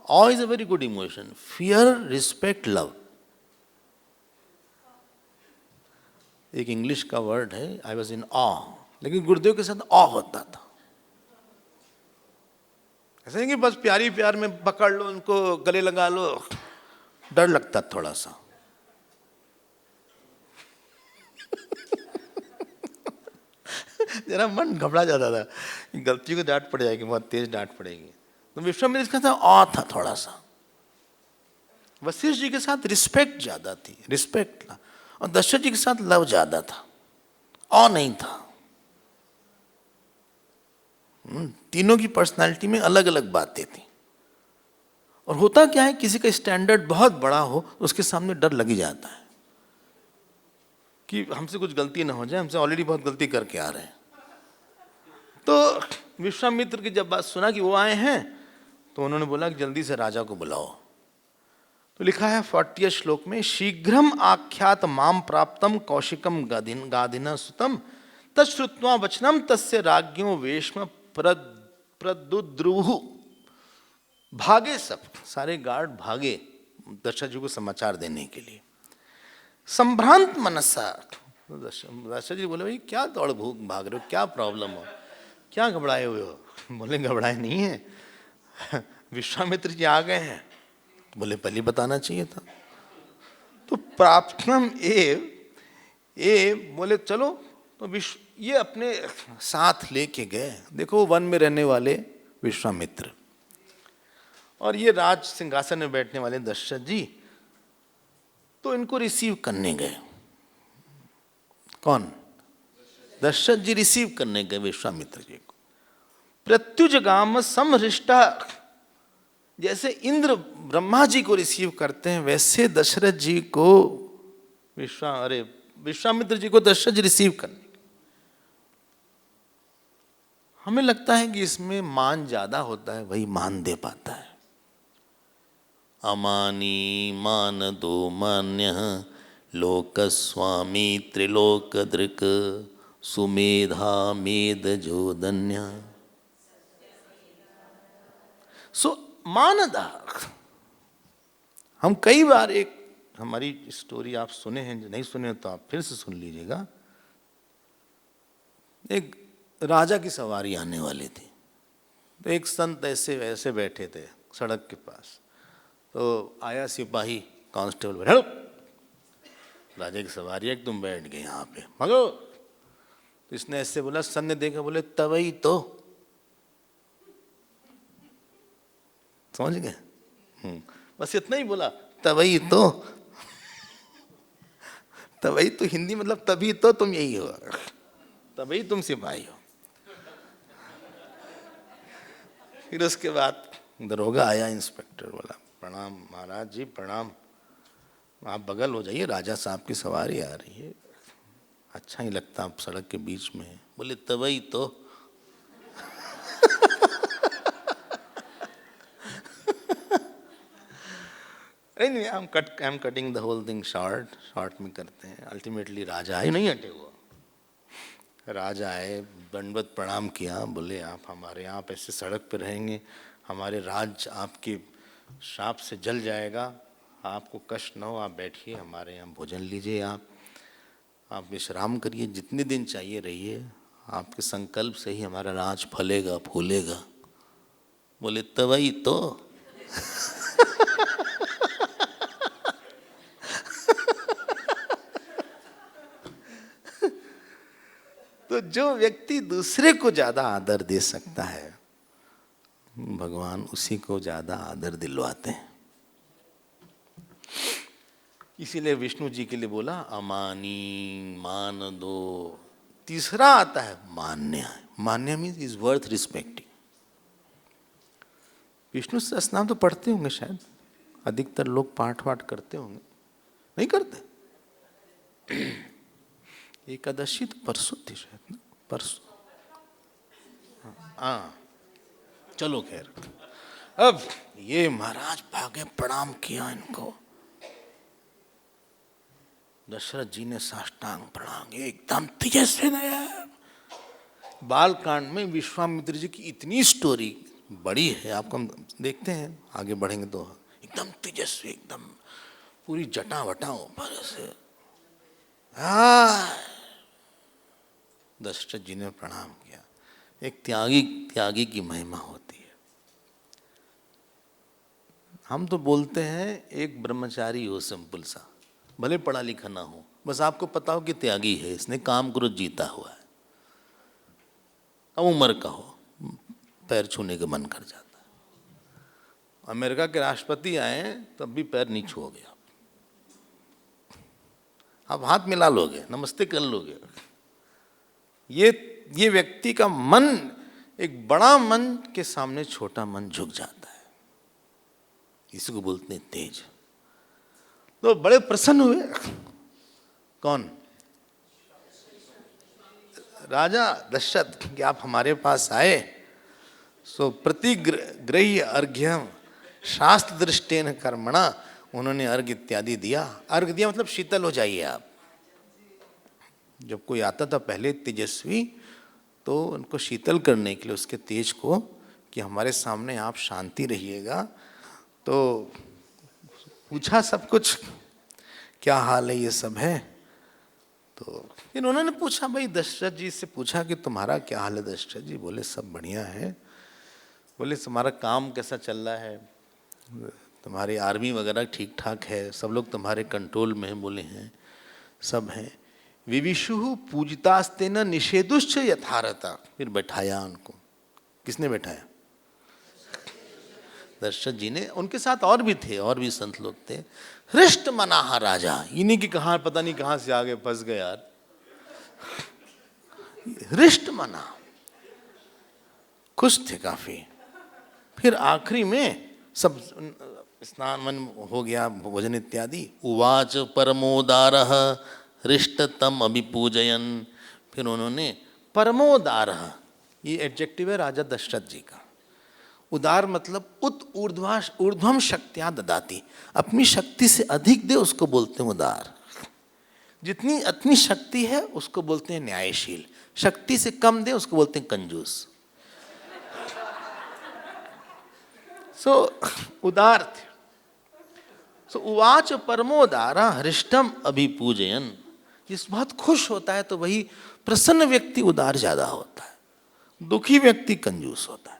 Awe is a very good emotion, fear, respect, love. एक इंग्लिश का वर्ड है, आई वॉज इन ऑ, लेकिन गुरुदेव के साथ ऑ होता था। ऐसा नहीं कि बस प्यारी प्यार में पकड़ लो उनको, गले लगा लो, डर लगता थोड़ा सा। जरा मन घबरा जाता था, गलती को डांट पड़ जाएगी, बहुत तेज डांट पड़ेगी। तो विश्वामित्र के साथ ऑ था थोड़ा सा। वशिष्ठ जी के साथ रिस्पेक्ट ज्यादा थी, रिस्पेक्ट था, और दशरथ जी के साथ लव ज्यादा था। और नहीं था। तीनों की पर्सनालिटी में अलग अलग बातें थी। और होता क्या है, किसी का स्टैंडर्ड बहुत बड़ा हो तो उसके सामने डर लग ही जाता है कि हमसे कुछ गलती ना हो जाए, हमसे ऑलरेडी बहुत गलती करके आ रहे हैं। तो विश्वामित्र की जब बात सुना कि वो आए हैं, तो उन्होंने बोला कि जल्दी से राजा को बुलाओ। तो लिखा है 40 श्लोक में, शीघ्रम आख्यात माम प्राप्तम कौशिकम गाधिना सुतम तच्छ्रुत्वा वचनम तस्य राज्ञो वेश्म प्रदुद्रुवु। भागे, सब सारे गार्ड भागे दशरथ जी को समाचार देने के लिए। संभ्रांत मनसा, दशरथ जी बोले भाई क्या दौड़ भूख भाग रहे हो, क्या प्रॉब्लम हो, क्या घबराए हुए हो? बोले घबराए नहीं है, विश्वामित्र जी आ गए हैं। बोले पहले बताना चाहिए था। तो प्राप्तम ए बोले चलो। तो ये अपने साथ लेके गए। देखो वन में रहने वाले विश्वामित्र और ये राज सिंहासन में बैठने वाले दशरथ जी, तो इनको रिसीव करने गए। कौन? दशरथ जी रिसीव करने गए विश्वामित्र जी को। प्रत्युजगाम समहृष्टा, जैसे इंद्र ब्रह्मा जी को रिसीव करते हैं वैसे दशरथ जी को विश्वामित्र जी को दशरथ जी रिसीव करने। हमें लगता है कि इसमें मान ज्यादा होता है, वही मान दे पाता है। अमानी मान दो मान्य लोकस्वामी त्रिलोकदृक् सुमेधा मेद जो धन्य। सो मानदा, हम कई बार, एक हमारी स्टोरी आप सुने हैं, जो नहीं सुने तो आप फिर से सुन लीजिएगा। एक राजा की सवारी आने वाली थी, तो एक संत ऐसे वैसे बैठे थे सड़क के पास। तो आया सिपाही कांस्टेबल, हेलो राजा की सवारी है, तुम बैठ गए यहाँ पे, भागो। तो इसने ऐसे बोला, सन ने देखा, बोले तवई तो, समझ गए? बस इतना ही बोला, तवई तो। तवई तो हिंदी मतलब तभी तो तुम यही हो, तभी तुम सिपाही हो। फिर उसके बाद दरोगा आया, इंस्पेक्टर, बोला प्रणाम महाराज जी प्रणाम, आप बगल हो जाइए, राजा साहब की सवारी आ रही है, अच्छा ही लगता आप सड़क के बीच में है। बोले तवई तो। नहीं, I am cutting the whole thing short में करते हैं। अल्टीमेटली राजा आए, नहीं हटे हुआ। राजा आए, दंडवत प्रणाम किया, बोले आप हमारे यहाँ आप ऐसे सड़क पर रहेंगे, हमारे राज्य आपके श्राप से जल जाएगा, आपको कष्ट न हो, आप बैठिए, हमारे यहाँ भोजन लीजिए, आप विश्राम करिए, जितने दिन चाहिए रहिए, आपके संकल्प से ही हमारा राज फलेगा फूलेगा। बोले तवई तो। तो जो व्यक्ति दूसरे को ज्यादा आदर दे सकता है, भगवान उसी को ज्यादा आदर दिलवाते हैं। इसीलिए विष्णु जी के लिए बोला अमानी मान दो। तीसरा आता है मान्य। मान्य means is worth respecting. Vishnu Sahasranama तो पढ़ते होंगे शायद, अधिकतर लोग पाठ वाठ करते होंगे, नहीं करते? एकादशी तो परसों थी शायद ना, परसों। हाँ चलो खैर। अब ये महाराज भागे, प्रणाम किया इनको। दशरथ जी ने साष्टांग प्रणाम, एकदम तेजस्वी नया। बालकांड में विश्वामित्र जी की इतनी स्टोरी बड़ी है, आपको हम देखते हैं आगे बढ़ेंगे तो। एकदम तेजस्वी, एकदम पूरी जटा वटा ऊपर से। दशरथ जी ने प्रणाम किया। एक त्यागी की महिमा होती है। हम तो बोलते हैं एक ब्रह्मचारी हो सिंपल सा, भले पढ़ा लिखा ना हो, बस आपको पता हो कि त्यागी है, इसने काम क्रोध जीता हुआ है। अब उम्र का हो, पैर छूने का मन कर जाता है। अमेरिका के राष्ट्रपति आए तब भी पैर नहीं छुओगे आप हाथ मिला लोगे, नमस्ते कर लोगे, ये व्यक्ति का मन, एक बड़ा मन के सामने छोटा मन झुक जाता है, इसको बोलते हैं तेज। तो बड़े प्रसन्न हुए। कौन? राजा दशरथ कि आप हमारे पास आए। सो प्रतिग्रह्य अर्घ्यम शास्त्र दृष्टेन कर्मणा, उन्होंने अर्घ इत्यादि दिया। अर्घ दिया मतलब शीतल हो जाइए आप। जब कोई आता था पहले तेजस्वी, तो उनको शीतल करने के लिए, उसके तेज को, कि हमारे सामने आप शांति रहिएगा। तो पूछा सब कुछ, क्या हाल है, ये सब है। तो फिर उन्होंने पूछा, भाई दशरथ जी से पूछा कि तुम्हारा क्या हाल है दशरथ जी। बोले सब बढ़िया है। बोले तुम्हारा काम कैसा चल रहा है, तुम्हारी आर्मी वगैरह ठीक ठाक है, सब लोग तुम्हारे कंट्रोल में हैं। बोले हैं, सब हैं। विविशु पूजितास्ते न निषेधुश्च यथारता। फिर बैठाया उनको। किसने बैठाया? दशरथ जी ने। उनके साथ और भी थे, और भी संत लोग थे। हृष्ट मनाहा राजा, इन्हीं की कहां पता नहीं कहां से आगे फंस गए यार। हृष्ट मना, खुश थे काफी। फिर आखिरी में सब स्नान मन हो गया, भोजन इत्यादि। उवाच परमोदारः हृष्टतम अभिपूजयन। फिर उन्होंने परमोदारः, ये एडजेक्टिव है राजा दशरथ जी का। उदार मतलब ऊर्ध्वम शक्तियां ददाती, अपनी शक्ति से अधिक दे उसको बोलते हैं उदार। जितनी अपनी शक्ति है उसको बोलते हैं न्यायशील, शक्ति से कम दे उसको बोलते हैं कंजूस। उदार थे। उवाच परमोदारा हृष्टम अभिपूजयन। जिस बहुत खुश होता है तो वही प्रसन्न व्यक्ति उदार ज्यादा होता है, दुखी व्यक्ति कंजूस होता है।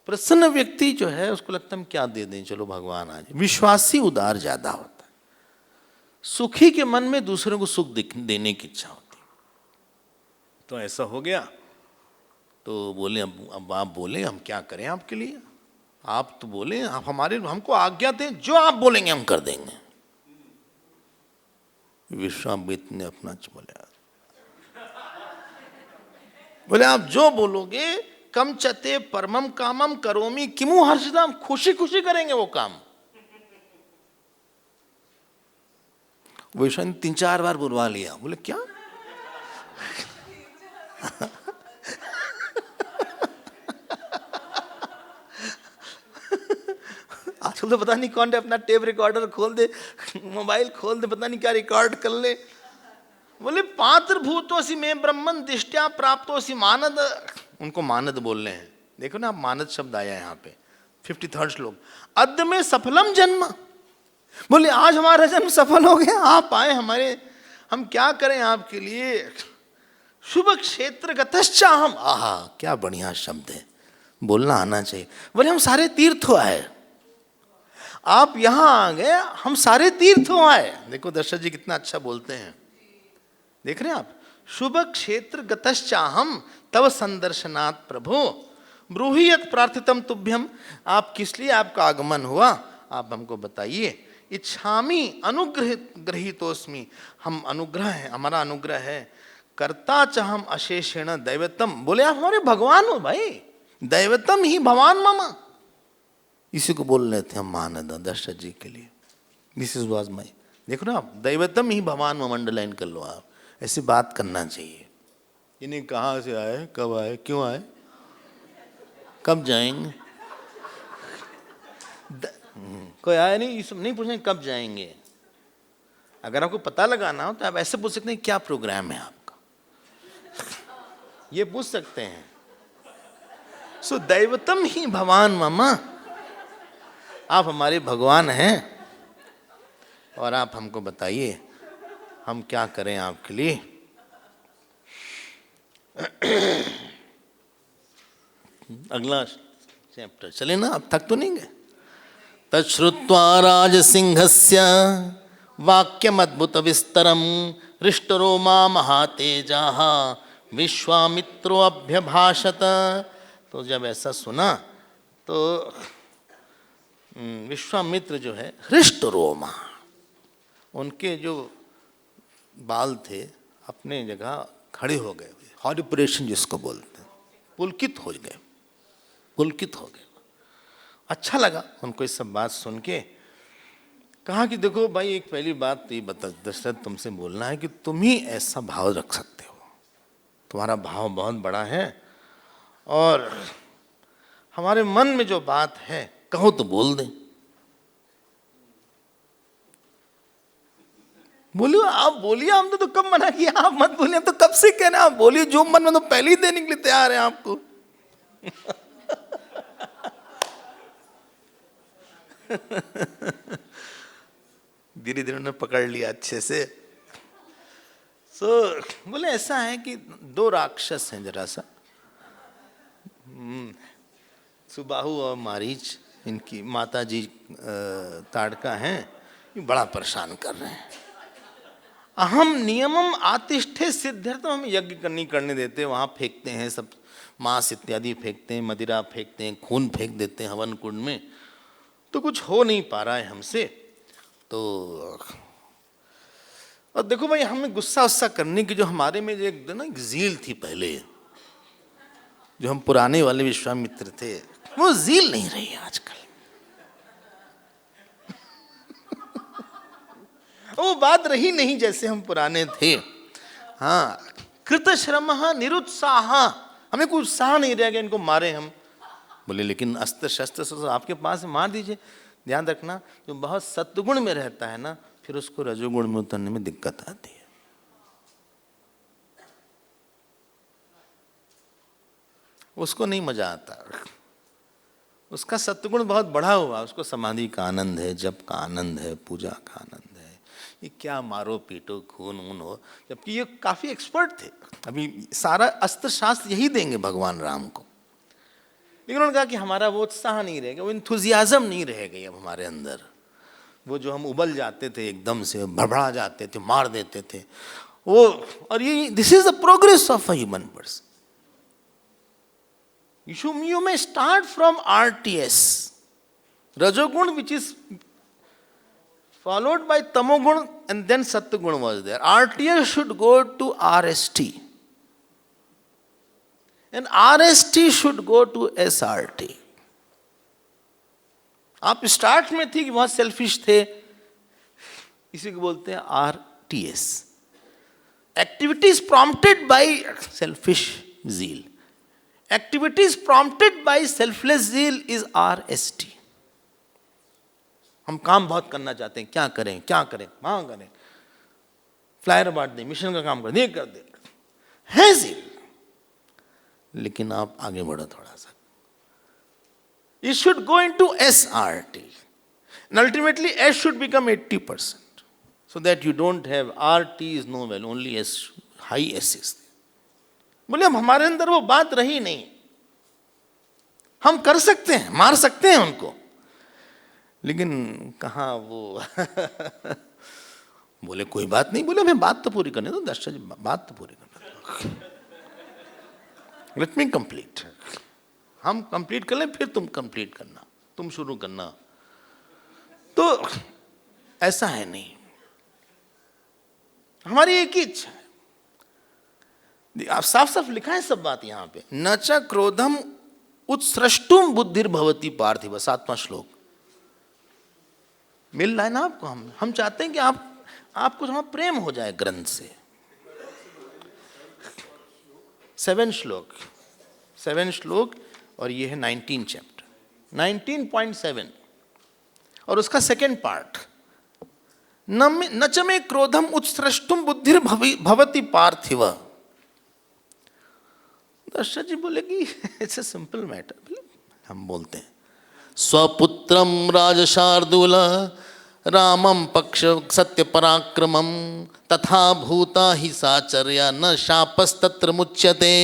प्रसन्न व्यक्ति जो है उसको लगता है हम क्या दे दें, चलो भगवान आ जाए। विश्वासी उदार ज्यादा होता है। सुखी के मन में दूसरों को सुख देने की इच्छा होती है। तो ऐसा हो गया। तो बोले अब आप बोले हम क्या करें आपके लिए, आप तो बोले, आप हमको आज्ञा दें, जो आप बोलेंगे हम कर देंगे। विश्वामित्र ने अपना बोले आप जो बोलोगे, कम चते परमम कामम करोमी किमु हर्षदाम, खुशी खुशी करेंगे वो काम। विश्वामित्र 3-4 बार बुलवा लिया। बोले क्या? आजकल तो पता नहीं कौन दे अपना टेप रिकॉर्डर खोल दे, मोबाइल खोल दे, पता नहीं क्या रिकॉर्ड कर ले। बोले पात्र भूतोसी में ब्रह्मन दिष्टया प्राप्तोसी मानद। उनको मानद बोल रहे हैं। देखो ना, आप मानद शब्द आया यहाँ पे 53 श्लोक। अद्य में सफलम जन्म। बोले आज हमारा जन्म सफल हो गया, आप आए हमारे, हम क्या करें आपके लिए। शुभ क्षेत्र गतश्च हम। आहा क्या बढ़िया शब्द है, बोलना आना चाहिए। बोले हम सारे तीर्थों आए, आप यहां आ गए, हम सारे तीर्थों आए। देखो दशरथ जी कितना अच्छा बोलते हैं, देख रहे हैं आप। शुभ क्षेत्र गतश्चाहम तव संदर्शनात् प्रभु ब्रूहि यत् प्रार्थितम तुभ्यम। आप किस लिए आपका आगमन हुआ, आप हमको बताइए। इच्छामि अनुग्रहितोस्मि, हम अनुग्रह है, हमारा अनुग्रह है। कर्ता च हम अशेषेण दैवतम। बोले आप हमारे भगवान हो भाई, दैवतम ही भगवान मम। इसी को बोल रहे थे हम महानदा दशरथ जी के लिए। दिस इज वाज माई, देखो ना आप, दैवतम ही भगवान मम अंडरलाइन कर लो आप, ऐसी बात करना चाहिए। इन्हें कहाँ से आए, कब आए, क्यों आए, कब जाएंगे। कोई आया नहीं, ये सब नहीं पूछेंगे कब जाएंगे। अगर आपको पता लगाना हो तो आप ऐसे पूछ सकते हैं क्या प्रोग्राम है आपका, ये पूछ सकते हैं। सो दैवतम ही भगवान मम, आप हमारे भगवान हैं और आप हमको बताइए हम क्या करें आपके लिए। अगला चैप्टर चले ना, अब तक तो नहीं गए। तच्छ्रुत्वा राजसिंहस्य वाक्यमद्भुत विस्तरम हृष्टरोमा महातेजाः विश्वामित्रो अभ्यभाषत। तो जब ऐसा सुना तो विश्वामित्र जो है हृष्टरोमा, उनके जो बाल थे अपने जगह खड़े हो गए, हॉरिप्रेशन जिसको बोलते हैं, पुलकित हो गए, पुलकित हो गए। अच्छा लगा उनको ये सब बात सुन के। कहा कि देखो भाई, एक पहली बात तो ये बता दशरथ, तुमसे बोलना है कि तुम ही ऐसा भाव रख सकते हो, तुम्हारा भाव बहुत बड़ा है, और हमारे मन में जो बात है कहो तो बोल दें। बोलिए, आप बोलिए, हमने तो कब मना किया, आप मत बोलिए, तो कब से कहना, आप बोलिए जो मन में, तो पहले ही देने के लिए तैयार है आपको। धीरे धीरे उन्होंने पकड़ लिया अच्छे से। बोले ऐसा है कि दो राक्षस हैं जरा सा, सुबाहु और मारीच, इनकी माता जी ताड़का हैं, ये बड़ा परेशान कर रहे हैं। अहम नियमम आतिष्ठे सिद्ध्यर्थम, हम यज्ञ नहीं करने देते, वहाँ फेंकते हैं सब मांस इत्यादि फेंकते हैं, मदिरा फेंकते हैं, खून फेंक देते हैं हवन कुंड में, तो कुछ हो नहीं पा रहा है हमसे। तो और देखो भाई, हमें गुस्सा उस्सा करने की जो हमारे में जो एक ना एक ज़ील थी पहले, जो हम पुराने वाले विश्वामित्र थे, वो ज़ील नहीं रही आजकल। वो बात रही नहीं जैसे हम पुराने थे। हाँ, कृत श्रमः निरुत्साह, हमें कोई उत्साह नहीं रह गया, इनको मारे हम। बोले लेकिन अस्त्र शस्त्र आपके पास मार दीजिए। ध्यान रखना, जो बहुत सत्वगुण में रहता है ना, फिर उसको रजोगुण में उतरने में दिक्कत आती है। उसको नहीं मजा आता, उसका सत्वगुण बहुत बढ़ा हुआ, उसको समाधि का आनंद है, जप का आनंद है, पूजा का आनंद है। ये क्या मारो पीटो खून ऊन हो, जबकि ये काफी एक्सपर्ट थे। अभी सारा अस्त्र शास्त्र यही देंगे भगवान राम को, लेकिन उन्होंने कहा कि हमारा वो उत्साह नहीं रहेगा, वो इंथुजियाज्म नहीं रह गई अब हमारे अंदर। वो जो हम उबल जाते थे, एकदम से भड़बड़ा जाते थे, मार देते थे वो। और ये this is the progress of a human person. You may start from RTS, Rajogun, which is followed by Tamogun, and then Satyagun was there. RTS should go to RST, and RST should go to SRT. आप start में थे कि बहुत selfish थे, इसी को बोलते हैं RTS, activities prompted by selfish zeal. Activities prompted by selfless zeal is RST. हम काम बहुत करना चाहते हैं, क्या करें क्या करें, वहां करें, फ्लायर बांट दें, मिशन का काम कर दें, कर दे, है zeal। लेकिन आप आगे बढ़ो थोड़ा सा, it should go into SRT, and ultimately S should become 80%, so that you don't have RT is no well, only S, high S is there. बोले अब हमारे अंदर वो बात रही नहीं, हम कर सकते हैं, मार सकते हैं उनको, लेकिन कहाँ वो बोले कोई बात नहीं, बोले हमें बात तो पूरी करने दो दशरथ जी, बात तो पूरी करने दो, लेट मी कंप्लीट, हम कंप्लीट कर लें फिर तुम कंप्लीट करना, तुम शुरू करना। तो ऐसा है नहीं, हमारी एक ही इच्छा है। आप साफ साफ लिखा है सब बात यहां पे, न च क्रोधम उत्सृष्टुम बुद्धिर्भवति पार्थिव, 7वां श्लोक मिल रहा है ना आपको। हम चाहते हैं कि आपको थोड़ा प्रेम हो जाए ग्रंथ से। 7 श्लोक और ये है 19 चैप्टर 19.7 और उसका सेकेंड पार्ट, न च मे क्रोधम उत्सृष्टुम बुद्धिर्भवति पार्थिव। दशरथ जी बोले कि इट्स अ सिंपल मैटर। हम बोलते हैं स्वपुत्रम राजशार्दूल रामम पक्ष सत्य पराक्रमम तथा भूता ही साचर्या न शापस्तत्र मुच्यते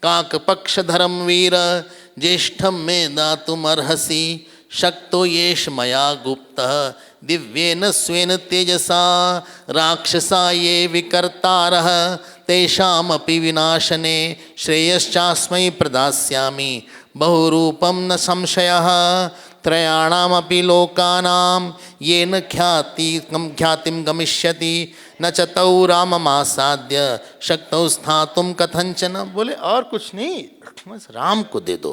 काक पक्षधरम वीर ज्येष्ठम में दातुमर्हसि शक्तो येष मया गुप्तः दिव्येन स्वेन तेजसा राक्षसा ये विकर्तारः तेषामपि विनाशने श्रेयश्चास्मै प्रदास्यामि बहुरूपं न संशयः त्रयाणामपि लोकानां येन ख्यातिं गमिष्यति न चतौ राममासाद्य शक्तौ स्थातुम कथंचन। बोले और कुछ नहीं, बस राम को दे दो।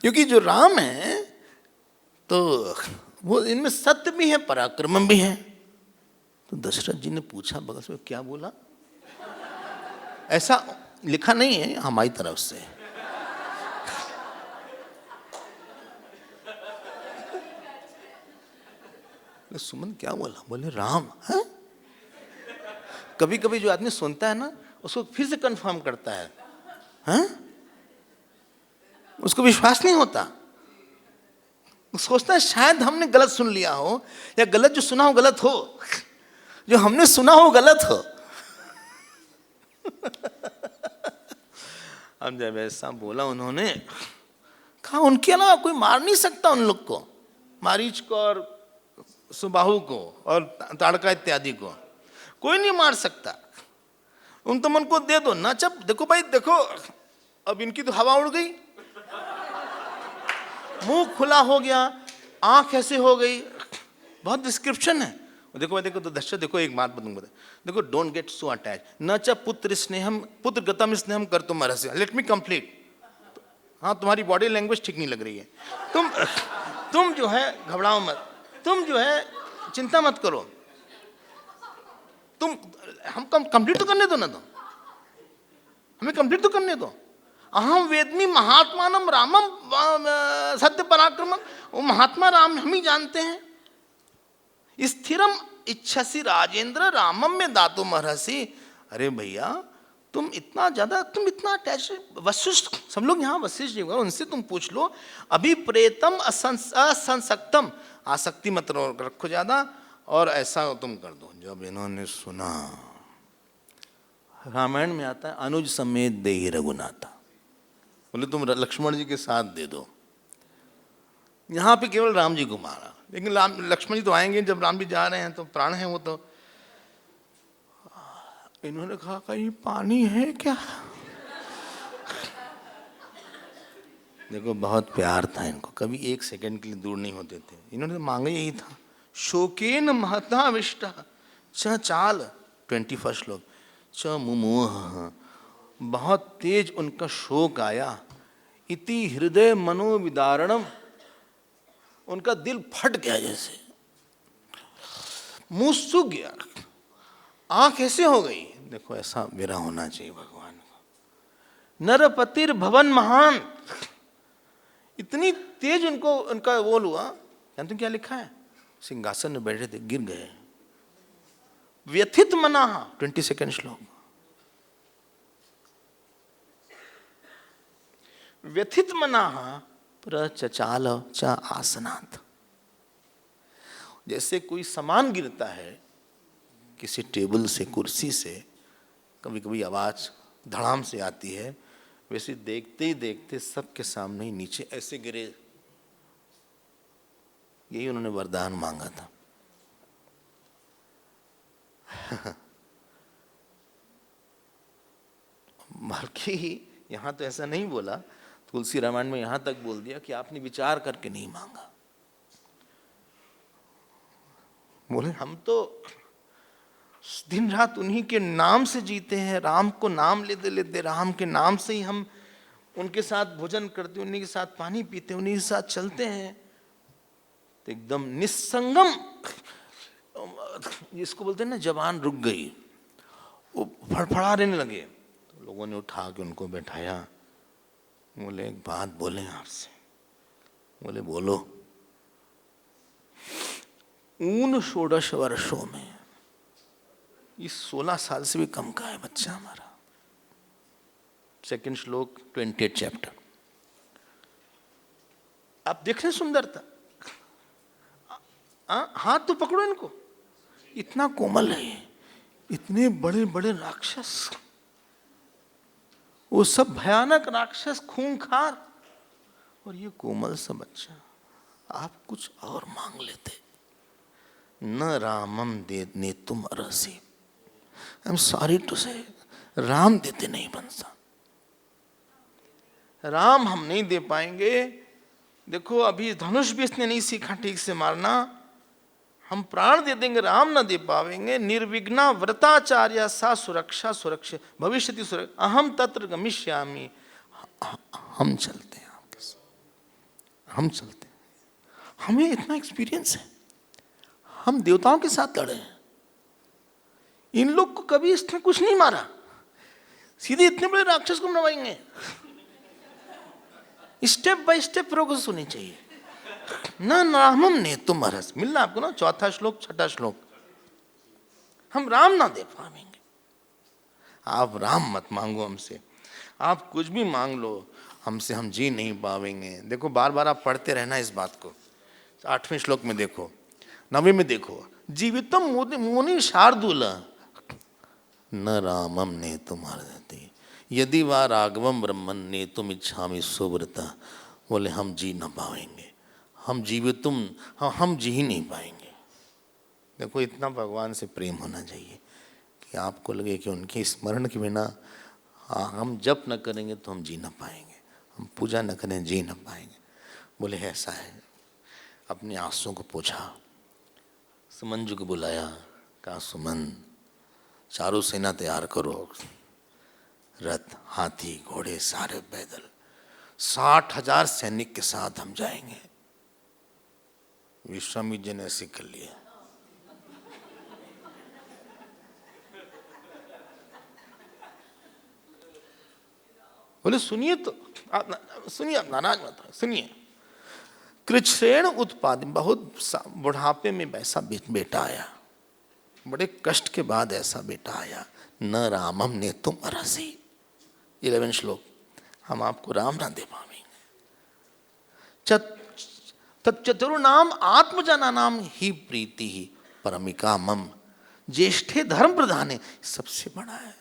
क्योंकि जो राम है तो वो इनमें सत्य भी है, पराक्रम भी है। तो दशरथ जी ने पूछा भगत से, क्या बोला? ऐसा लिखा नहीं है हमारी तरफ से। सुमन क्या बोला? बोले राम है। कभी कभी जो आदमी सुनता है ना, उसको फिर से कंफर्म करता है, हैं? उसको विश्वास नहीं होता, सोचता है शायद हमने गलत सुन लिया हो, या गलत जो सुना हो गलत हो, जो हमने सुना हो गलत हो। अब जब ऐसा बोला उन्होंने, कहा उनके अलावा कोई मार नहीं सकता उन लोग को, मारीच को और सुबाहु को और ताड़का इत्यादि को कोई नहीं मार सकता। उन तुम उनको दे दो ना। जब देखो भाई देखो, अब इनकी तो हवा उड़ गई, मुंह खुला हो गया, आंख ऐसे हो गई, बहुत डिस्क्रिप्शन है। देखो देखो तो दशरथ, देखो एक बात बताऊंगा, देखो डोंट गेट सो अटैच। न च पुत्र स्नेहम पुत्र गतम स्नेहम कर तुम रहस्य। Let me complete. हाँ, तुम्हारी बॉडी लैंग्वेज ठीक नहीं लग रही है। तुम जो है घबराओ मत, तुम जो है चिंता मत करो, तुम हम कंप्लीट तो करने दो ना, तुम हमें कंप्लीट तो करने दो। अहम वेदमी महात्मानम रामम सत्य पराक्रमम। वो महात्मा राम हम ही जानते हैं। स्थिरम इच्छसी राजेंद्र रामम में दातु महर्षि। अरे भैया तुम इतना अटैच। वशिष्ठ, सब लोग यहाँ वशिष्ठ जी, उनसे तुम पूछ लो। अभिप्रेतम असंसक्तम, आसक्ति मत रखो ज्यादा, और ऐसा तुम कर दो। जब इन्होंने सुना, रामायण में आता है अनुज समेत देहि रघुनाथा। बोले तुम लक्ष्मण जी के साथ दे दो। यहाँ पे केवल राम जी को मारा, लेकिन लक्ष्मण जी तो आएंगे, जब राम जी जा रहे हैं तो प्राण है वो। तो इन्होंने कहा कहीं पानी है क्या? देखो बहुत प्यार था इनको, कभी एक सेकंड के लिए दूर नहीं होते थे। इन्होंने तो मांगा यही था, शोकेन महताविष्ट च चाल, 21 श्लोक, च मुमुह, बहुत तेज उनका शोक आया। इति हृदय मनोविदारणम, उनका दिल फट गया, जैसे मुंह सूख गया, आंख ऐसे हो गई। देखो ऐसा मेरा होना चाहिए भगवान को। नरपतिर भवन महान, इतनी तेज उनको उनका वो हुआ। जानते क्या लिखा है? सिंहासन में बैठे थे, गिर गए। व्यथित मनाह, 22 श्लोक, व्यथित मनाह प्रचचाल च आसनात्। जैसे कोई सामान गिरता है किसी टेबल से, कुर्सी से, कभी कभी आवाज धड़ाम से आती है, वैसे देखते ही देखते सबके सामने ही नीचे ऐसे गिरे। यही उन्होंने वरदान मांगा था। बल्कि यहां तो ऐसा नहीं बोला, तुलसी रामायण में यहां तक बोल दिया कि आपने विचार करके नहीं मांगा। बोले हम तो दिन रात उन्हीं के नाम से जीते हैं, राम को नाम लेते लेते, राम के नाम से ही हम उनके साथ भोजन करते, उन्हीं के साथ पानी पीते, उन्हीं के साथ चलते हैं। तो एकदम निस्संगम, जिसको बोलते हैं ना जबान रुक गई, वो फड़फड़ा रहने लगे। तो लोगों ने उठा के उनको बैठाया। बोले एक बात बोले आपसे। बोले बोलो। 16 वर्षों में, इस 16 साल से भी कम का है बच्चा हमारा। 2 श्लोक 28 चैप्टर। आप देख रहे सुंदरता, हाथ तो पकड़ो इनको, इतना कोमल है। इतने बड़े बड़े राक्षस, वो सब भयानक राक्षस, खूंखार, और ये कोमल सा बच्चा। आप कुछ और मांग लेते। न रामम दे ने तुम अरसी। आई एम सॉरी टू से, राम देते नहीं बनता। राम हम नहीं दे पाएंगे, देखो अभी धनुष भी इसने नहीं सीखा ठीक से मारना, हम प्राण दे देंगे राम ना दे पावेंगे। निर्विघ्ना व्रताचार्य सा सुरक्षा सुरक्षित भविष्यति सुरक्षा अहम तत्र गमिष्यामि। हम चलते हैं आपके साथ, हम चलते हैं, हमें इतना एक्सपीरियंस है, हम देवताओं के साथ लड़े हैं, इन लोग को कभी इसने कुछ नहीं मारा, सीधे इतने बड़े राक्षस को मरवाएंगे। स्टेप बाय स्टेप प्रोग्रेस होनी चाहिए। न रामम ने तुम अरस मिलना आपको ना, चौथा श्लोक छठा श्लोक, हम राम ना दे पाएंगे। आप राम मत मांगो हमसे, आप कुछ भी मांग लो हमसे, हम जी नहीं पाएंगे। देखो बार बार आप पढ़ते रहना इस बात को। 8वें श्लोक में देखो, 9वें में देखो, जीवितम मुनि शार्दूल न रामम ने तुम अर्हति यदि वा राघवम ब्रह्मन ने तुम इच्छामि सुव्रता। बोले हम जी न पाएंगे, हम जीवितुम हम जी ही नहीं पाएंगे। देखो इतना भगवान से प्रेम होना चाहिए कि आपको लगे कि उनके स्मरण के बिना हम जप न करेंगे तो हम जी न पाएंगे, हम पूजा न करें जी न पाएंगे। बोले ऐसा है। अपने आंसुओं को पोछा, सुमन जी को बुलाया, कहा सुमन चारों सेना तैयार करो, रथ हाथी घोड़े सारे पैदल, 60,000 सैनिक के साथ हम जाएंगे। विश्वामित्र जी ने ऐसे कर लिया। बोले सुनिए तो, सुनिए, नाराज मत हो, सुनिए। कृच्छ्रेण उत्पाद, बहुत बुढ़ापे में वैसा बेटा आया, बड़े कष्ट के बाद ऐसा बेटा आया। न रामम ने तुम अरसी, 11 श्लोक, हम आपको राम ना दे पाएंगे। तच्चतुर्नाम आत्मजना नाम ही प्रीति ही परमिका मम ज्येष्ठे धर्म प्रधाने, सबसे बड़ा है।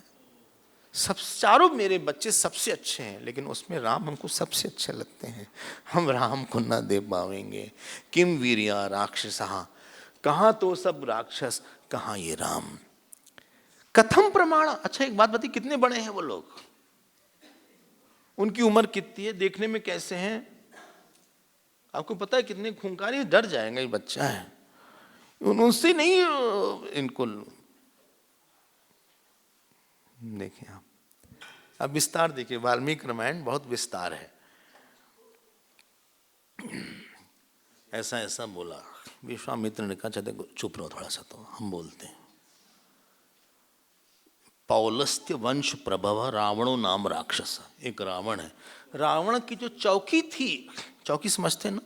सब चारों मेरे बच्चे सबसे अच्छे हैं, लेकिन उसमें राम हमको सबसे अच्छे लगते हैं, हम राम को ना दे पाएंगे। किम वीर्या राक्षसा, कहाँ तो सब राक्षस, कहाँ ये राम। कथम प्रमाण, अच्छा एक बात बताइए, कितने बड़े हैं वो लोग, उनकी उम्र कितनी है, देखने में कैसे हैं, आपको पता है कितने खूंखार, डर जाएंगे, ये बच्चा है, उनसे नहीं इनको। देखिए आप अब विस्तार देखिए, वाल्मीकि रामायण बहुत विस्तार है। ऐसा ऐसा बोला, विश्वामित्र ने कहा चाहते चुप रहो थोड़ा सा, तो हम बोलते हैं। पौलस्त्य वंश प्रभव रावणो नाम राक्षस, एक रावण है। रावण की जो चौकी थी, चौकी समझते ना,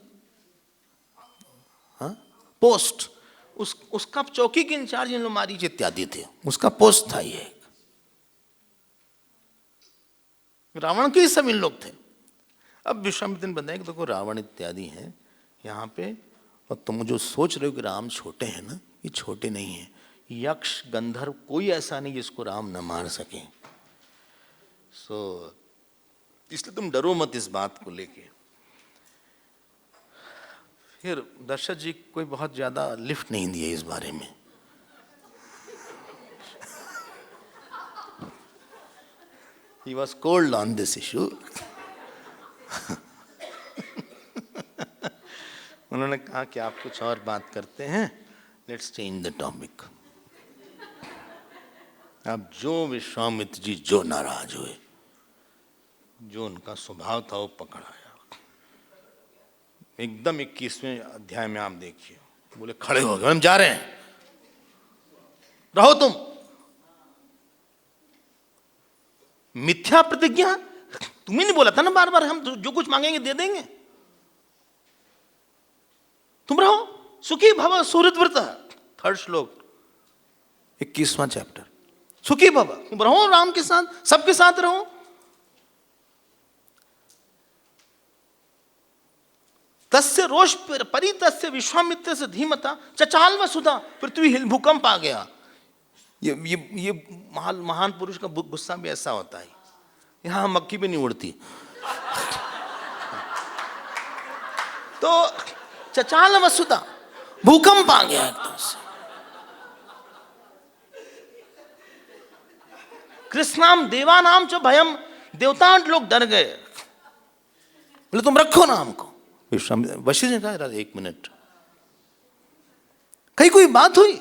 हाँ पोस्ट, उसका चौकी के इंचार्ज इन लोग मारीच इत्यादि थे, उसका पोस्ट था ये। रावण के ही सब इन लोग थे। अब विश्वामित्र ने बताया कि देखो रावण इत्यादि हैं यहाँ पे, और तुम जो सोच रहे हो कि राम छोटे हैं ना, ये छोटे नहीं हैं। यक्ष गंधर्व कोई ऐसा नहीं जिसको राम न मार सके। इसलिए तुम डरो मत इस बात को लेके। फिर दशरथ जी कोई बहुत ज्यादा लिफ्ट नहीं दिए इस बारे में। He was cold on this issue. उन्होंने कहा कि आप कुछ और बात करते हैं, लेट्स चेंज द टॉपिक। अब जो विश्वामित्र जी जो नाराज हुए, जो उनका स्वभाव था वो पकड़ आया एकदम। 21वें अध्याय में आप देखिए, बोले खड़े हो गए, हम जा रहे हैं, रहो तुम। मिथ्या प्रतिज्ञा, तुम्ही नहीं बोला था ना बार बार हम जो कुछ मांगेंगे दे देंगे, तुम रहो सुखी भव सुहृद्व्रत। 3rd श्लोक 21वां चैप्टर, सुखी भव, तुम रहो राम के साथ, सबके साथ रहो। तस्य रोष परितस्य विश्वामित्र से धीमता चचाल वसुधा, पृथ्वी हिल, भूकंप आ गया। ये महान पुरुष का गुस्सा भी ऐसा होता है, यहां मक्खी भी नहीं उड़ती। तो चचाल वसुधा, भूकंप आ गया एकदम से। कृष्णाम देवानाम च भयम, देवता लोग डर गए, बोले तुम रखो नाम को, विश्वामित्र वशिष्ठ ने कहा, एक मिनट, कहीं कोई बात हुई?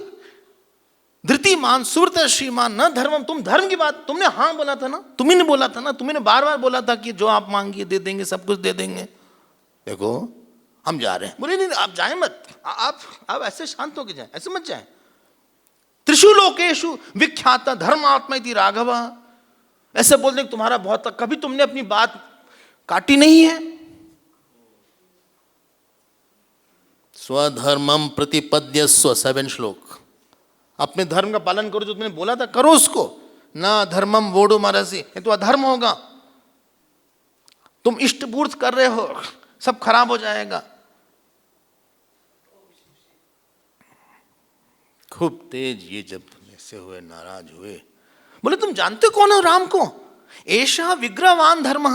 धृतिमान सुव्रत श्रीमान न धर्मम, तुम धर्म की बात तुमने हाँ बोला था ना, तुम्ही ने बोला था ना, तुम्ही ने बार बार बोला था कि जो आप मांगिए दे देंगे, सब कुछ दे देंगे। देखो हम जा रहे हैं। बोले नहीं आप जाए मत, आप ऐसे शांत होके जाए, ऐसे मत जाए। त्रिषु लोकेशु विख्यात धर्मात्मा इति राघव, ऐसे बोलते तुम्हारा बहुत, कभी तुमने अपनी बात काटी नहीं है। स्वधर्मम प्रतिपद्यस्व, 7 श्लोक। अपने धर्म का पालन करो, जो तुमने बोला था करो उसको। ना धर्मम वोडो मारसी, ये तो अधर्म होगा। तुम इष्टपूर्त कर रहे हो, सब खराब हो जाएगा। खूब तेज ये जब ऐसे हुए, नाराज हुए, बोले तुम जानते कौन हो राम को? ऐसा विग्रहवान धर्म।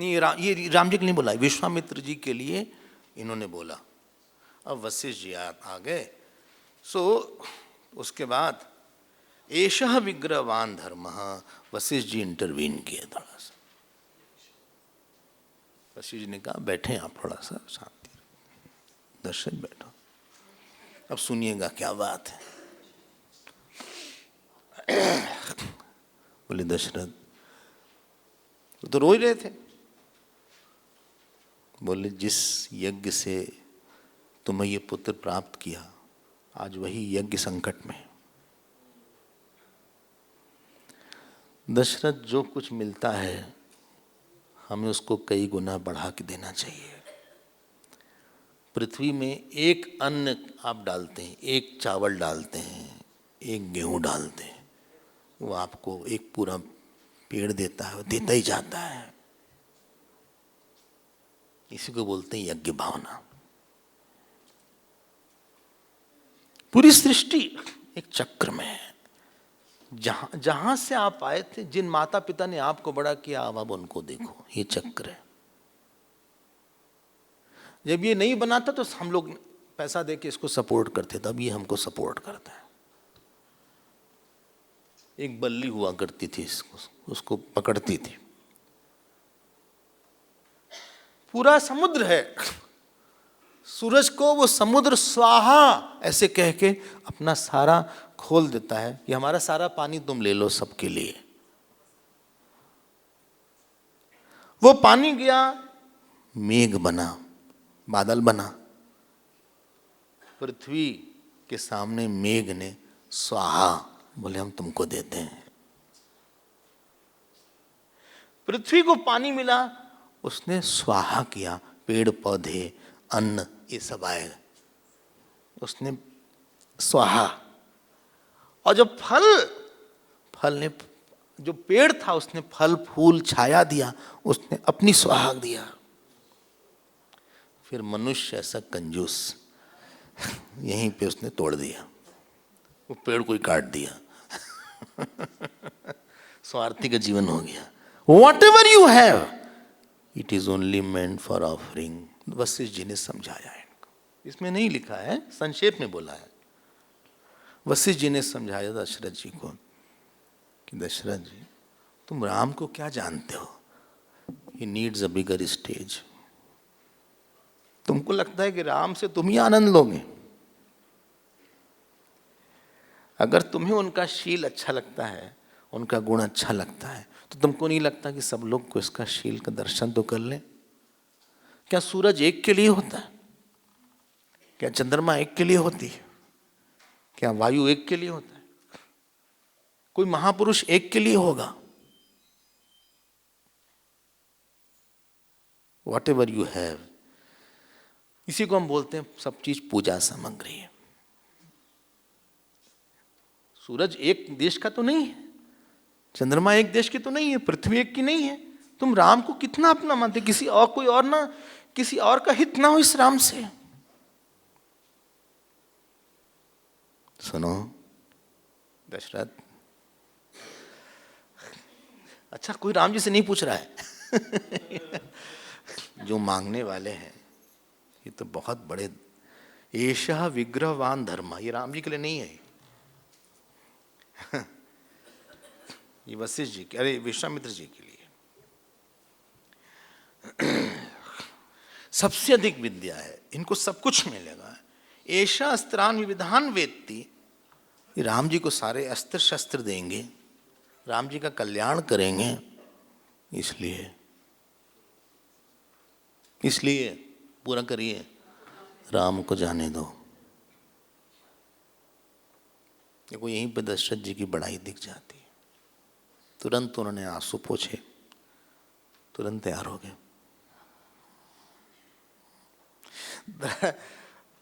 ये राम जी के लिए बोला, विश्वामित्र जी के लिए इन्होंने बोला। अब वशिष्ठ जी आ गए। सो उसके बाद ऐसा विग्रहवान धर्म, वशिष्ठ जी इंटरवीन किए थोड़ा सा। वशिष्ठ जी ने कहा बैठे आप, थोड़ा सा शांति, दशरथ बैठो, अब सुनिएगा क्या बात है। बोले दशरथ, तो रो ही रहे थे। बोले जिस यज्ञ से तुम्हें ये पुत्र प्राप्त किया, आज वही यज्ञ संकट में। दशरथ, जो कुछ मिलता है हमें उसको कई गुना बढ़ा के देना चाहिए। पृथ्वी में एक अन्न आप डालते हैं, एक चावल डालते हैं, एक गेहूं डालते हैं, वो आपको एक पूरा पेड़ देता है, वो देता ही जाता है। इसी को बोलते हैं यज्ञ भावना। पूरी सृष्टि एक चक्र में है। जहां से आप आए थे, जिन माता पिता ने आपको बड़ा किया, अब उनको देखो, ये चक्र है। जब ये नहीं बनाता तो हम लोग पैसा देके इसको सपोर्ट करते, तब ये हमको सपोर्ट करता है। एक बल्ली हुआ करती थी, उसको पकड़ती थी। पूरा समुद्र है, सूरज को वो समुद्र स्वाहा ऐसे कह के अपना सारा खोल देता है कि हमारा सारा पानी तुम ले लो सबके लिए। वो पानी गया, मेघ बना, बादल बना। पृथ्वी के सामने मेघ ने स्वाहा बोले हम तुमको देते हैं। पृथ्वी को पानी मिला, उसने स्वाहा किया, पेड़ पौधे अन्न ये सब आए, उसने स्वाहा। और जो फल ने, जो पेड़ था उसने फल फूल छाया दिया, उसने अपनी स्वाहा दिया। फिर मनुष्य ऐसा कंजूस, यहीं पे उसने तोड़ दिया, वो पेड़ को ही काट दिया। स्वार्थी का जीवन हो गया। Whatever you have, it is only meant for offering. Vashishtha ji ने समझाया है इनको, इसमें नहीं लिखा है, संक्षेप में बोला है। वशिष्ठ जी ने समझाया दशरथ जी को कि दशरथ जी तुम राम को क्या जानते हो, he needs a bigger stage। तुमको लगता है कि राम से तुम ही आनंद लोगे। अगर तुम्हें उनका शील अच्छा लगता है, उनका गुण अच्छा लगता है, तो तुमको नहीं लगता कि सब लोग को इसका शील का दर्शन तो कर लें? क्या सूरज एक के लिए होता है? क्या चंद्रमा एक के लिए होती है? क्या वायु एक के लिए होता है? कोई महापुरुष एक के लिए होगा? वॉट एवर यू हैव, इसी को हम बोलते हैं सब चीज पूजा सामग्री है। सूरज एक देश का तो नहीं है, चंद्रमा एक देश की तो नहीं है, पृथ्वी एक की नहीं है। तुम राम को कितना अपना मानते, किसी और कोई और ना, किसी और का हित ना हो इस राम से। सुनो दशरथ, अच्छा कोई राम जी से नहीं पूछ रहा है। जो मांगने वाले हैं ये तो बहुत बड़े, एषः विग्रहवान धर्म, ये राम जी के लिए नहीं है। ये वशिष्ठ जी के, अरे विश्वामित्र जी के लिए। सबसे अधिक विद्या है, इनको सब कुछ मिलेगा। ऐसा अस्त्रान विविधान वेत्ति, राम जी को सारे अस्त्र शस्त्र देंगे, राम जी का कल्याण करेंगे। इसलिए पूरा करिए, राम को जाने दो। देखो यहीं पे दशरथ जी की बड़ाई दिख जाती है। तुरंत उन्होंने आंसू पोंछे, तुरंत तैयार हो गए।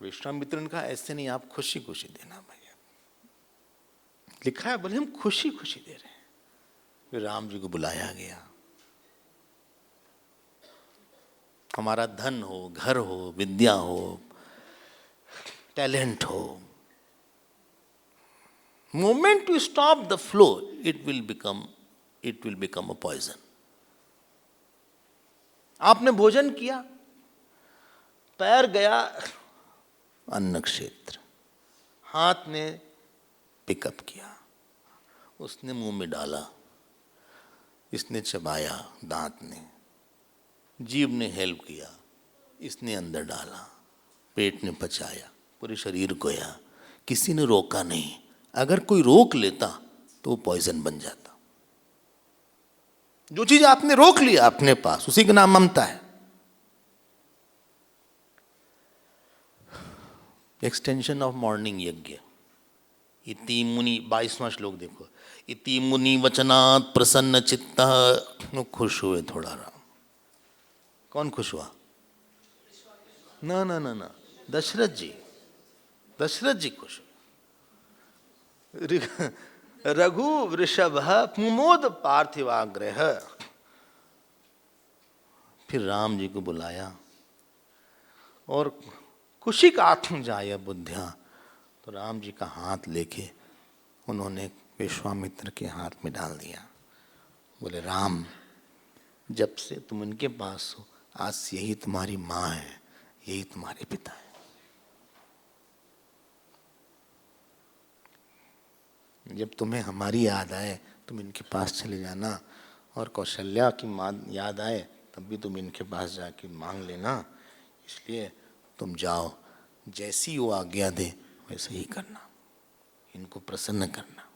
विश्वामित्र ने कहा ऐसे नहीं, आप खुशी खुशी देना भैया। लिखा है, बोले हम खुशी खुशी दे रहे हैं। फिर राम जी को बुलाया गया। हमारा धन हो, घर हो, विद्या हो, टैलेंट हो, moment you stop the flow, it will become a poison. आपने भोजन किया, पैर गया अन्न क्षेत्र, हाथ ने पिकअप किया, उसने मुंह में डाला, इसने चबाया दांत ने, जीभ ने हेल्प किया, इसने अंदर डाला, पेट ने पचाया, पूरे शरीर को या किसी ने रोका नहीं। अगर कोई रोक लेता तो वो पॉइजन बन जाता। जो चीज आपने रोक लिया अपने पास, उसी का नाम ममता है। एक्सटेंशन ऑफ मॉर्निंग यज्ञ। इति मुनि, 22वां श्लोक देखो। इति मुनि वचनात् प्रसन्न चित्तः, खुश हुए थोड़ा राम। कौन खुश हुआ? ना ना ना ना, दशरथ जी खुश हुए। रघु वृषभ मुमोद पार्थिवाग्रह। फिर राम जी को बुलाया और खुशी का आत्म जाय बुद्धिया, तो राम जी का हाथ लेके उन्होंने विश्वामित्र के हाथ में डाल दिया। बोले राम, जब से तुम इनके पास हो, आज से यही तुम्हारी माँ है, यही तुम्हारे पिता है। जब तुम्हें हमारी याद आए तुम इनके पास चले जाना, और कौशल्या की माँ याद आए तब भी तुम इनके पास जाके मांग लेना। इसलिए तुम जाओ, जैसी वो आज्ञा दे वैसे ही करना, इनको प्रसन्न करना।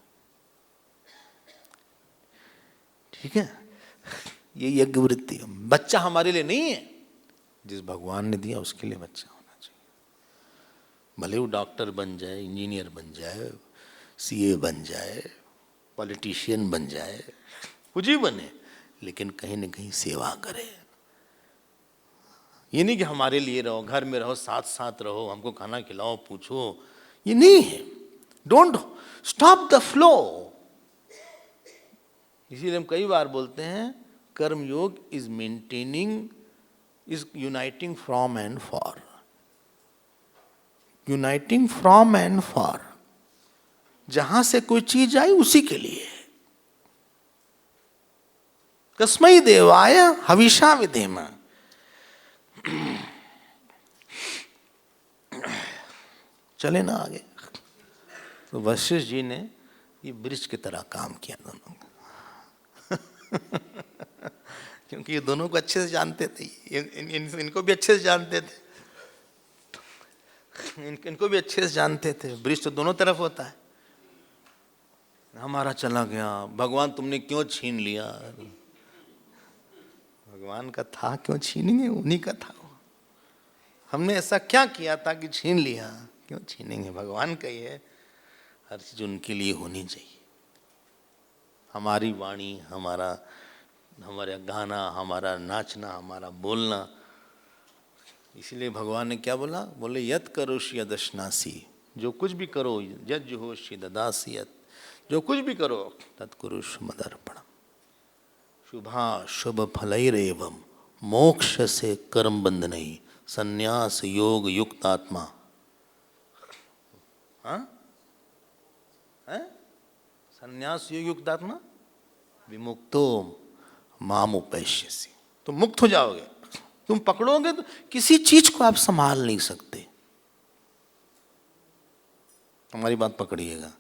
ठीक है? ये यज्ञ वृत्ति। बच्चा हमारे लिए नहीं है, जिस भगवान ने दिया उसके लिए बच्चा होना चाहिए। भले वो डॉक्टर बन जाए, इंजीनियर बन जाए, सीए बन जाए, पॉलिटिशियन बन जाए, कुछ ही बने, लेकिन कहीं ना कहीं सेवा करे। ये नहीं कि हमारे लिए रहो, घर में रहो, साथ साथ रहो, हमको खाना खिलाओ, पूछो, ये नहीं है। Don't stop the flow. इसीलिए हम कई बार बोलते हैं, कर्म योग is maintaining, is uniting from and for. Uniting from and for, जहां से कोई चीज आई उसी के लिए। कस्मै देवाय हविषा विधेम। चले ना आगे। तो वशिष्ठ जी ने ये वृक्ष की तरह काम किया दोनों का। क्योंकि ये दोनों को अच्छे से जानते थे, इनको भी अच्छे से जानते थे, इनको भी अच्छे से जानते थे। वृक्ष तो दोनों तरफ होता है। हमारा चला गया, भगवान तुमने क्यों छीन लिया? भगवान का था, क्यों छीनेंगे? उन्हीं का था। हमने ऐसा क्या किया था कि छीन लिया? क्यों छीनेंगे? भगवान का ही है। हर चीज उनके लिए होनी चाहिए। हमारी वाणी, हमारा गाना, हमारा नाचना, हमारा बोलना। इसीलिए भगवान ने क्या बोला? बोले यत करोषि यदश्नासी, जो कुछ भी करो, यज्जुहोषि ददासि यत्, जो कुछ भी करो तत्कुरुषु मदर्पणम्। शुभा शुभ फलैरेवं मोक्ष से कर्म बंध नहीं, संन्यास योग युक्त आत्मा। हाँ, संन्यास योग युक्त आत्मा विमुक्तो माम उपैष्यसि। तुम मुक्त हो जाओगे। तुम पकड़ोगे तो किसी चीज को आप संभाल नहीं सकते। हमारी बात पकड़िएगा।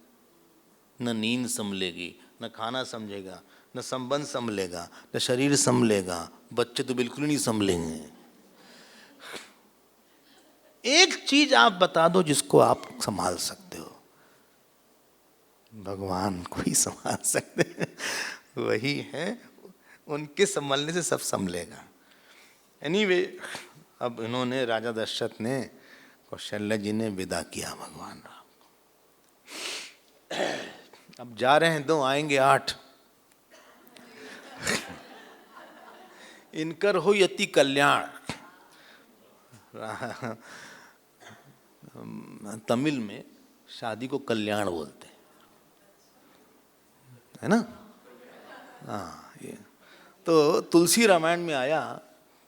न नींद संभलेगी, न खाना समझेगा, न संबंध संभलेगा, न शरीर संभलेगा, बच्चे तो बिल्कुल नहीं संभलेंगे। एक चीज आप बता दो जिसको आप संभाल सकते हो। भगवान को ही संभाल सकते हैं, वही है, उनके संभलने से सब संभलेगा। एनीवे, अब इन्होंने, राजा दशरथ ने, कौशल्या जी ने विदा किया भगवान राम को। अब जा रहे हैं 2, आएंगे 8। इनकर हो यति कल्याण। तमिल में शादी को कल्याण बोलते हैं, है ना? हाँ, ये तो तुलसी रामायण में आया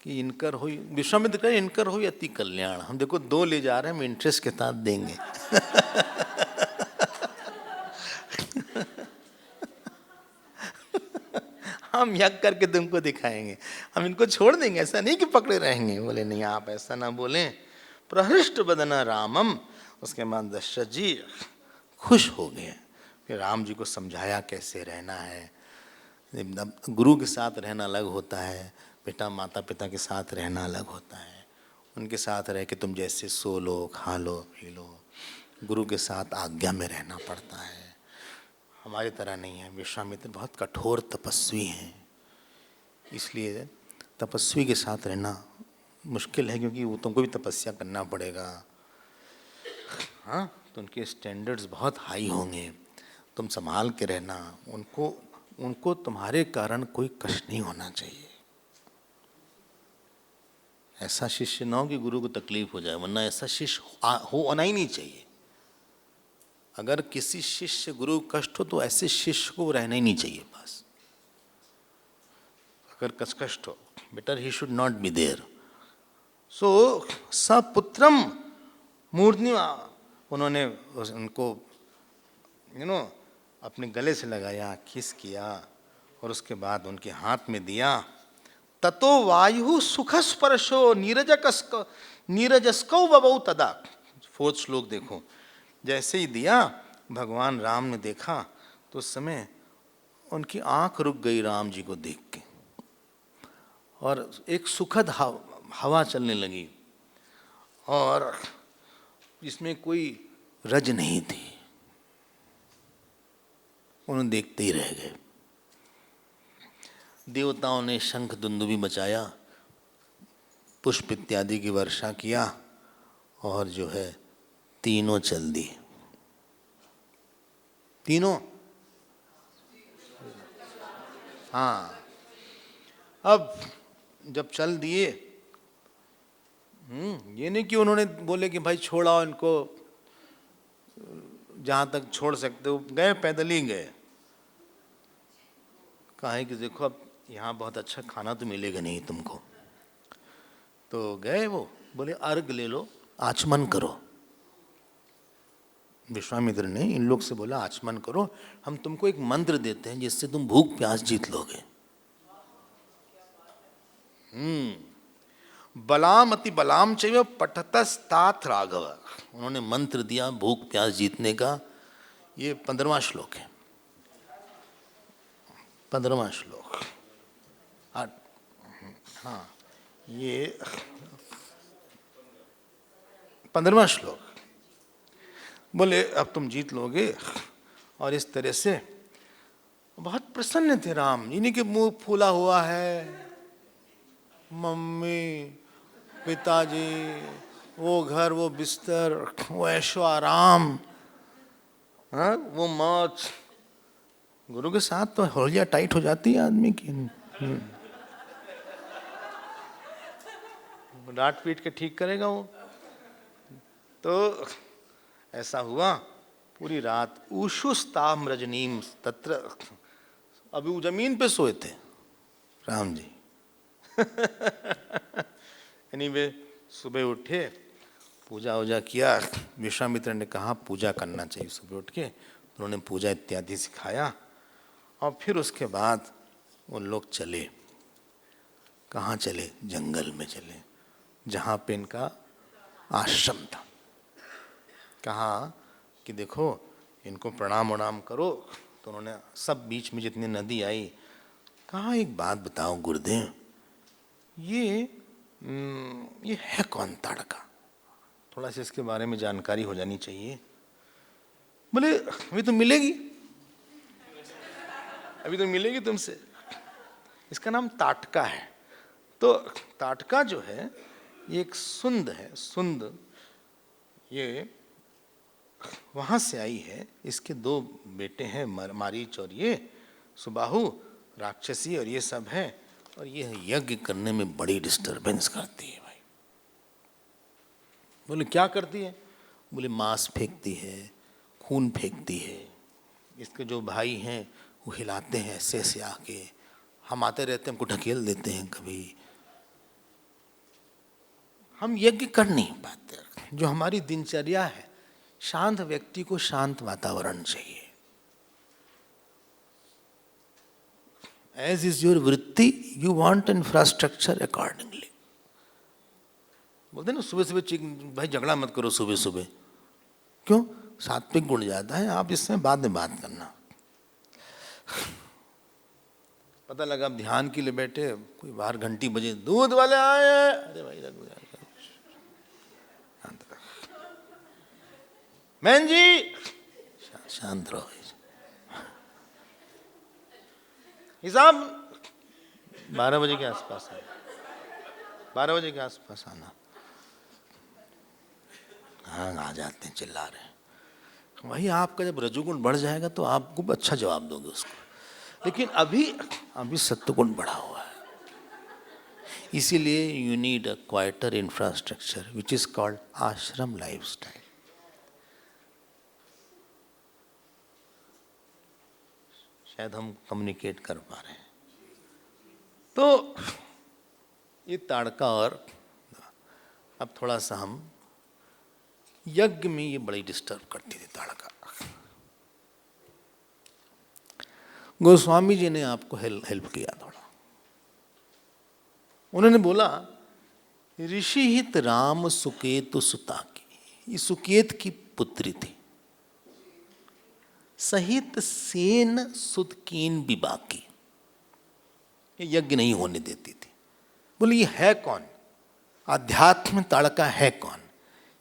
कि इनकर हो, विश्वामित्र कहे इनकर हो अति कल्याण। हम देखो 2 ले जा रहे हैं, हम इंटरेस्ट के साथ देंगे। हम यज्ञ करके तुमको दिखाएंगे, हम इनको छोड़ देंगे, ऐसा नहीं कि पकड़े रहेंगे। बोले नहीं, आप ऐसा ना बोलें। प्रहृष्ट बदना रामम। उसके बाद दशरथ जी खुश हो गए। फिर राम जी को समझाया कैसे रहना है। गुरु के साथ रहना अलग होता है, बेटा माता पिता के साथ रहना अलग होता है। उनके साथ रह के तुम जैसे सो लो, खा लो, पी लो। गुरु के साथ आज्ञा में रहना पड़ता है, हमारी तरह नहीं है। विश्वामित्र बहुत कठोर तपस्वी हैं, इसलिए तपस्वी के साथ रहना मुश्किल है, क्योंकि वो तुमको भी तपस्या करना पड़ेगा। हाँ, तो उनके स्टैंडर्ड्स बहुत हाई होंगे, तुम संभाल के रहना। उनको तुम्हारे कारण कोई कष्ट नहीं होना चाहिए। ऐसा शिष्य ना हो कि गुरु को तकलीफ हो जाए, वरना ऐसा शिष्य होना ही नहीं चाहिए। अगर किसी शिष्य गुरु को कष्ट हो तो ऐसे शिष्य को रहना ही नहीं चाहिए पास। अगर कष्ट हो, better he should not be there. So सपुत्रम मूर्धनि, उन्होंने उनको अपने गले से लगाया, किस किया, और उसके बाद उनके हाथ में दिया। ततो वायु सुख स्पर्शो नीरजस्कौ बबौ तदा। 4th श्लोक देखो। जैसे ही दिया, भगवान राम ने देखा तो उस समय उनकी आंख रुक गई राम जी को देख के, और एक सुखद हवा चलने लगी, और इसमें कोई रज नहीं थी। उन्होंने देखते ही रह गए। देवताओं ने शंख दुंदुभी बजाया, पुष्प इत्यादि की वर्षा किया, और जो है तीनों चल दिए। तीनों, हाँ। अब जब चल दिए, ये नहीं कि उन्होंने बोले कि भाई छोड़ाओ इनको, जहाँ तक छोड़ सकते हो। गए, पैदल ही गए। कहा है कि देखो अब यहाँ बहुत अच्छा खाना तो मिलेगा नहीं तुमको। तो गए, वो बोले अर्घ ले लो, आचमन करो। विश्वामित्र ने इन लोग से बोला आचमन करो, हम तुमको एक मंत्र देते हैं जिससे तुम भूख प्यास जीत लोगे। बलाम अति बलाम चैव पठतस्तात राघव। उन्होंने मंत्र दिया भूख प्यास जीतने का। ये 15वां श्लोक है, 15वां श्लोक। हाँ, ये 15वां श्लोक। बोले अब तुम जीत लोगे। और इस तरह से बहुत प्रसन्न थे राम। इन्हीं के मुंह फूला हुआ है, मम्मी, पिताजी, वो घर, वो बिस्तर, वो ऐशो आराम, हाँ, वो मौज। गुरु के साथ तो होलिया टाइट हो जाती है आदमी की। डांट पीट के ठीक करेगा वो। तो ऐसा हुआ। पूरी रात उषुस्ताम रजनीम तत्र, अभी वो जमीन पे सोए थे राम जी। एनीवे, सुबह उठे, पूजा वूजा किया। विश्वामित्र ने कहा पूजा करना चाहिए सुबह उठ के। उन्होंने पूजा इत्यादि सिखाया, और फिर उसके बाद वो लोग चले। कहाँ चले? जंगल में चले, जहाँ पे इनका आश्रम था। कहा कि देखो इनको प्रणाम वणाम करो। तो उन्होंने सब, बीच में जितनी नदी आई, कहा एक बात बताओ गुरुदेव, ये है कौन ताड़का? थोड़ा सा इसके बारे में जानकारी हो जानी चाहिए। बोले अभी तो मिलेगी, अभी तो मिलेगी तुमसे। इसका नाम ताटका है। तो ताटका जो है ये एक सुंद है, सुंद ये वहां से आई है। इसके दो बेटे हैं, मारीच और ये सुबाहु, राक्षसी और ये सब है। और ये यज्ञ करने में बड़ी डिस्टरबेंस करती है भाई। बोले क्या करती है? बोले मांस फेंकती है, खून फेंकती है। इसके जो भाई हैं वो हिलाते हैं ऐसे ऐसे आके, हम आते रहते हैं, हमको ढकेल देते हैं। कभी हम यज्ञ कर नहीं पाते। जो हमारी दिनचर्या है, शांत व्यक्ति को शांत वातावरण चाहिए। एज इज योर वृत्ति, यू वांट इंफ्रास्ट्रक्चर अकॉर्डिंगली। बोलते ना सुबह सुबह भाई झगड़ा मत करो सुबह सुबह। क्यों? सात्विक गुण जाता है, आप इसमें बाद में बात करना। पता लगा आप ध्यान के लिए बैठे, कोई बाहर घंटी बजे, दूध वाले आए हैं। अरे भाई मैन जी शांत रहो। हिसाब 12 बजे के आसपास आना, 12 बजे के आसपास आना। हाँ आ जाते हैं, चिल्ला रहे हैं। वही आपका जब रजोगुण बढ़ जाएगा तो आप खूब अच्छा जवाब दोगे उसको। लेकिन अभी सत्वगुण बढ़ा हुआ है, इसीलिए you need a quieter infrastructure which is called आश्रम लाइफस्टाइल। शायद हम कम्युनिकेट कर पा रहे हैं। तो ये ताड़का, और अब थोड़ा सा हम यज्ञ में, ये बड़ी डिस्टर्ब करती थी ताड़का। गोस्वामी जी ने आपको हेल्प किया थोड़ा। उन्होंने बोला ऋषि हित राम सुकेतु सुता की, ये सुकेत की पुत्री थी, सहित सेन सुदकीन बिबाकी, ये यज्ञ नहीं होने देती थी। बोले ये है कौन? आध्यात्म ताड़का है कौन?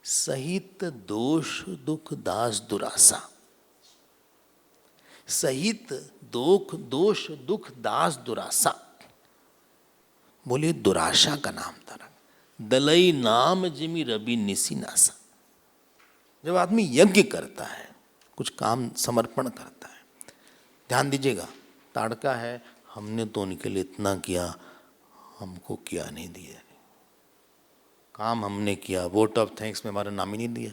सहित दोष दुख दास दुरासा, सहित दोष दुख दास दुरासा। बोले दुराशा का नाम था। दलई नाम जिमी रवि निसी नासा। जब आदमी यज्ञ करता है, कुछ काम समर्पण करता है, ध्यान दीजिएगा, ताड़का है, हमने तो उनके लिए इतना किया, हमको क्या नहीं दिया, काम हमने किया, वोट ऑफ थैंक्स में हमारा नाम ही नहीं दिया,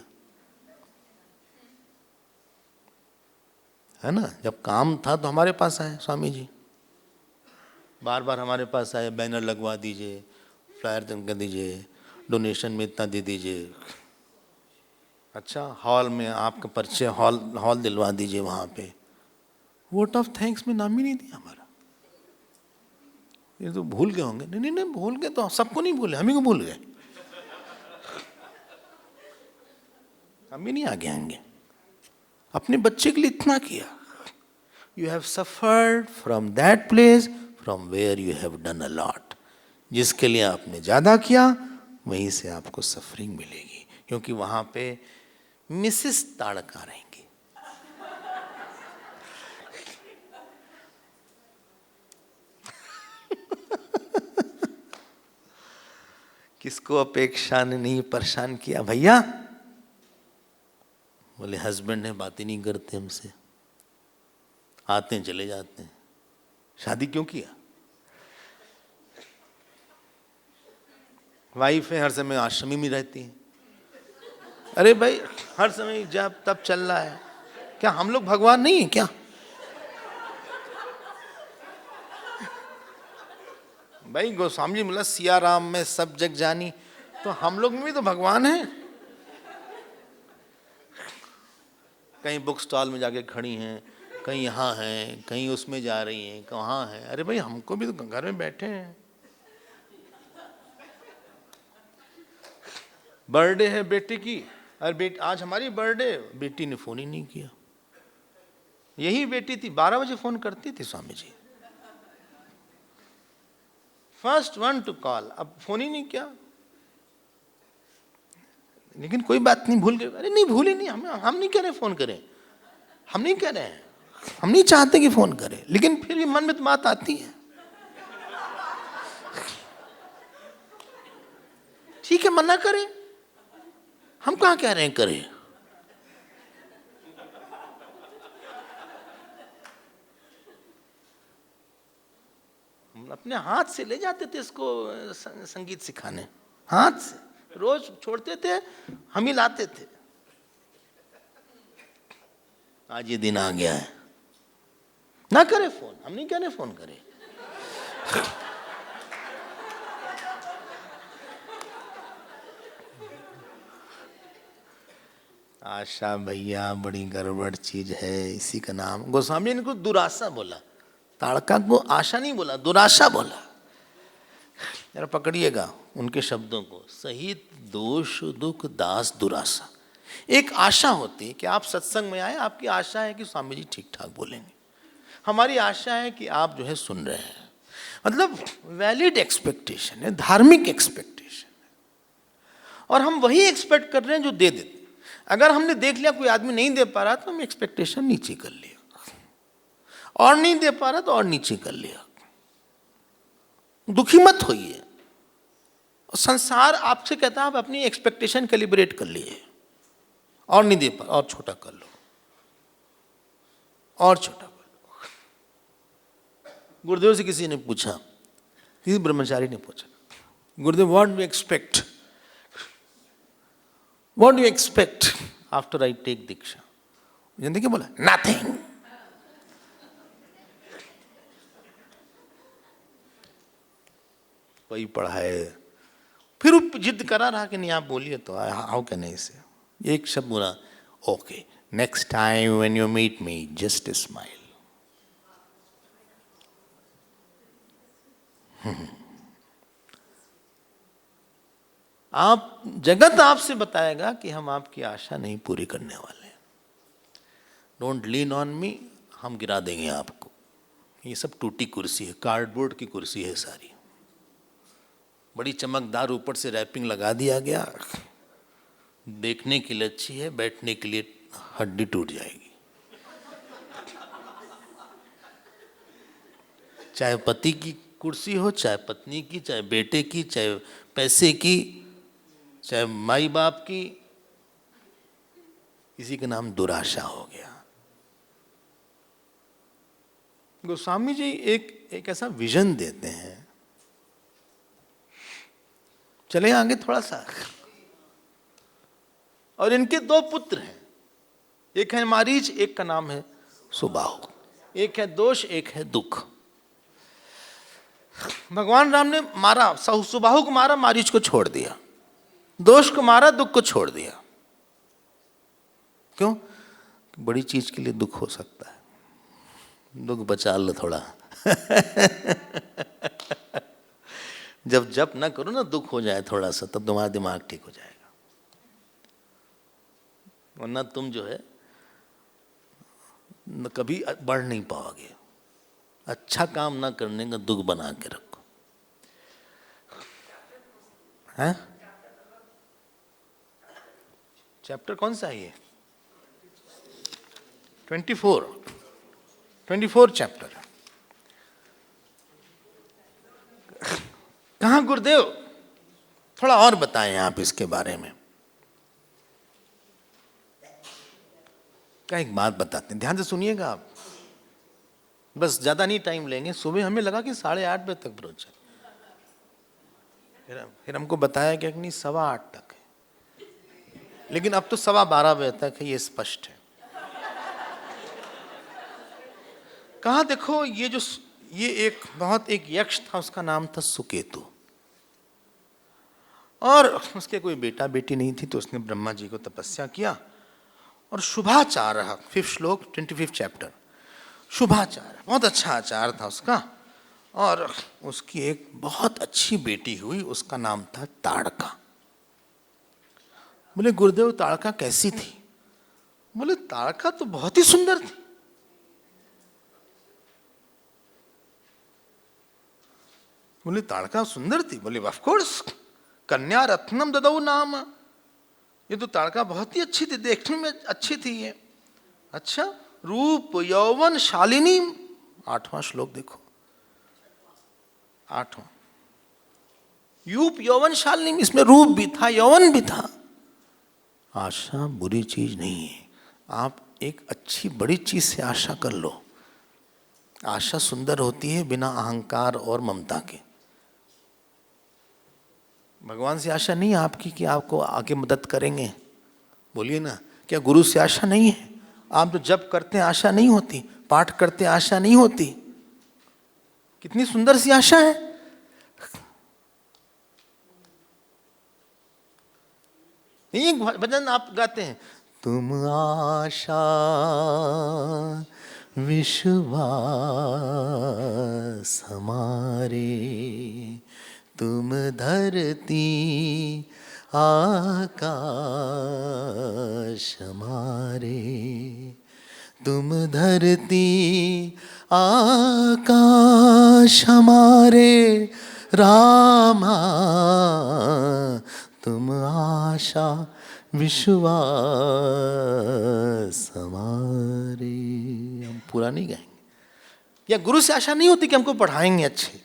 है ना। जब काम था तो हमारे पास आए स्वामी जी, बार बार हमारे पास आए, बैनर लगवा दीजिए, फ्लायर कर दीजिए, डोनेशन में इतना दे दीजिए। अच्छा हॉल में आपका परिचय, हॉल दिलवा दीजिए वहाँ पे, वोट ऑफ थैंक्स में नाम ही नहीं दिया हमारा। ये तो भूल गए होंगे। नहीं नहीं नहीं, भूल गए तो सबको नहीं भूले, हम ही को भूल गए, हम भी नहीं आगे आएंगे। अपने बच्चे के लिए इतना किया। You have suffered from that place from where you have done a lot. जिसके लिए आपने ज्यादा किया वहीं से आपको सफरिंग मिलेगी, क्योंकि वहां पे मिसेस ताड़का रहेंगी। किसको अपेक्षा ने नहीं परेशान किया भैया? बोले हस्बैंड है, बात ही नहीं करते हमसे, आते हैं चले जाते हैं। शादी क्यों किया? वाइफ है, हर समय आश्रमी में रहती है। अरे भाई हर समय जब तब चल रहा है, क्या हम लोग भगवान नहीं है क्या? भाई गोस्वामी जी बोला सिया राम में सब जग जानी, तो हम लोग में भी तो भगवान है। कहीं बुक स्टॉल में जाके खड़ी हैं, कहीं यहाँ हैं, कहीं उसमें जा रही हैं, कहाँ हैं। अरे भाई हमको भी तो घर में बैठे हैं। बर्थडे है बेटे की, अरे आज हमारी बर्थडे, बेटी ने फोन ही नहीं किया। यही बेटी थी 12 बजे फोन करती थी Swami ji, first one two call, अब फोन ही नहीं किया। लेकिन कोई बात नहीं, भूल गए। अरे नहीं, भूले नहीं, हम नहीं कह रहे फोन करें, हम नहीं कह रहे हैं, हम नहीं चाहते कि फोन करें, लेकिन फिर भी मन में तो बात आती है। ठीक है, मना करें, हम कहाँ कह रहे हैं करें। हम अपने हाथ से ले जाते थे इसको संगीत सिखाने, हाथ से रोज छोड़ते थे, हम ही लाते थे। आज ये दिन आ गया है, ना करे फोन, हम नहीं कह रहे फोन करे। आशा भैया बड़ी गड़बड़ चीज है, इसी का नाम गोस्वामी ने को दुराशा बोला, ताड़का को आशा नहीं बोला, दुराशा बोला। जरा पकड़िएगा उनके शब्दों को, सहित दोष दुख दास दुराशा। एक आशा होती है कि आप सत्संग में आए, आपकी आशा है कि स्वामी जी ठीक ठाक बोलेंगे, हमारी आशा है कि आप जो है सुन रहे हैं, मतलब वैलिड एक्सपेक्टेशन है, धार्मिक एक्सपेक्टेशन है, और हम वही एक्सपेक्ट कर रहे हैं जो दे देते। अगर हमने देख लिया कोई आदमी नहीं दे पा रहा तो हम एक्सपेक्टेशन नीचे कर लिया, और नहीं दे पा रहा तो और नीचे कर लिया। दुखी मत होइए, संसार आपसे कहता है आप अपनी एक्सपेक्टेशन कैलिब्रेट कर लिए, और नहीं दे पा, और छोटा कर लो, और छोटा कर लो। गुरुदेव से किसी ने पूछा, किसी ब्रह्मचारी ने पूछा, गुरुदेव what do you expect, what do you expect after I take diksha? जानते क्या बोला? नथिंग। वही पढ़ाए, फिर वो जिद करा रहा कि नहीं आप बोलिए, तो हाउ कैन आई से, एक शब्द बोला, okay next time when you meet me just smile. आप, जगत आपसे बताएगा कि हम आपकी आशा नहीं पूरी करने वाले, डोंट लीन ऑन मी, हम गिरा देंगे आपको। ये सब टूटी कुर्सी है, कार्डबोर्ड की कुर्सी है सारी, बड़ी चमकदार ऊपर से रैपिंग लगा दिया गया, देखने के लिए अच्छी है, बैठने के लिए हड्डी टूट जाएगी। चाहे पति की कुर्सी हो, चाहे पत्नी की, चाहे बेटे की, चाहे पैसे की, चाहे माई बाप की, इसी का नाम दुराशा हो गया। गोस्वामी जी एक ऐसा विजन देते हैं, चले आगे थोड़ा सा। और इनके दो पुत्र हैं, एक है मारीच, एक का नाम है सुबाहु। एक है दोष, एक है दुख। भगवान राम ने मारा, सुबाहु को मारा, मारीच को छोड़ दिया, दोष को मारा, दुख को छोड़ दिया। क्यों? बड़ी चीज के लिए दुख हो सकता है, दुख बचा लो थोड़ा। जब जप ना करो ना, दुख हो जाए थोड़ा सा, तब तुम्हारा दिमाग ठीक हो जाएगा, वरना तुम जो है कभी बढ़ नहीं पाओगे। अच्छा काम ना करने का दुख बना के रखो, हैं? चैप्टर कौन सा है ये? 24 चैप्टर। कहाँ गुरुदेव, थोड़ा और बताएं आप इसके बारे में। क्या एक बात बताते हैं, ध्यान से सुनिएगा आप, बस ज्यादा नहीं टाइम लेंगे। सुबह हमें लगा कि 8:30 बजे तक प्रवचन, फिर हमको बताया कि नहीं 8:15 तक है, लेकिन अब तो 12:15 बजे तक है, ये स्पष्ट है। कहा देखो, ये एक यक्ष था, उसका नाम था सुकेतु, और उसके कोई बेटा बेटी नहीं थी, तो उसने ब्रह्मा जी को तपस्या किया, और शुभाचार रहा। 5th श्लोक 25th चैप्टर, शुभाचार, बहुत अच्छा आचार था उसका, और उसकी एक बहुत अच्छी बेटी हुई, उसका नाम था ताड़का। बोले गुरुदेव ताड़का कैसी थी? बोले ताड़का तो बहुत ही सुंदर थी। बोले ताड़का सुंदर थी? बोले ऑफ कोर्स, कन्या रत्नम ददौ नाम, ये तो ताड़का बहुत ही अच्छी थी, देखने में अच्छी थी ये। अच्छा, रूप यौवन शालिनी, 8वां श्लोक देखो, 8वां। रूप यौवन शालिनी, इसमें रूप भी था, यौवन भी था। आशा बुरी चीज नहीं है, आप एक अच्छी बड़ी चीज से आशा कर लो। आशा सुंदर होती है बिना अहंकार और ममता के। भगवान से आशा नहीं है आपकी कि आपको आगे मदद करेंगे, बोलिए ना, क्या गुरु से आशा नहीं है? आप तो जप करते हैं आशा नहीं होती, पाठ करते हैं आशा नहीं होती, कितनी सुंदर सी आशा है। एक भजन आप गाते हैं, तुम आशा विश्वास हमारे, तुम धरती आकाश हमारे, तुम धरती आकाश हमारे रामा, तुम आशा विश्वास हमारे। हम पूरा नहीं गाएंगे। या गुरु से आशा नहीं होती कि हमको पढ़ाएंगे अच्छे,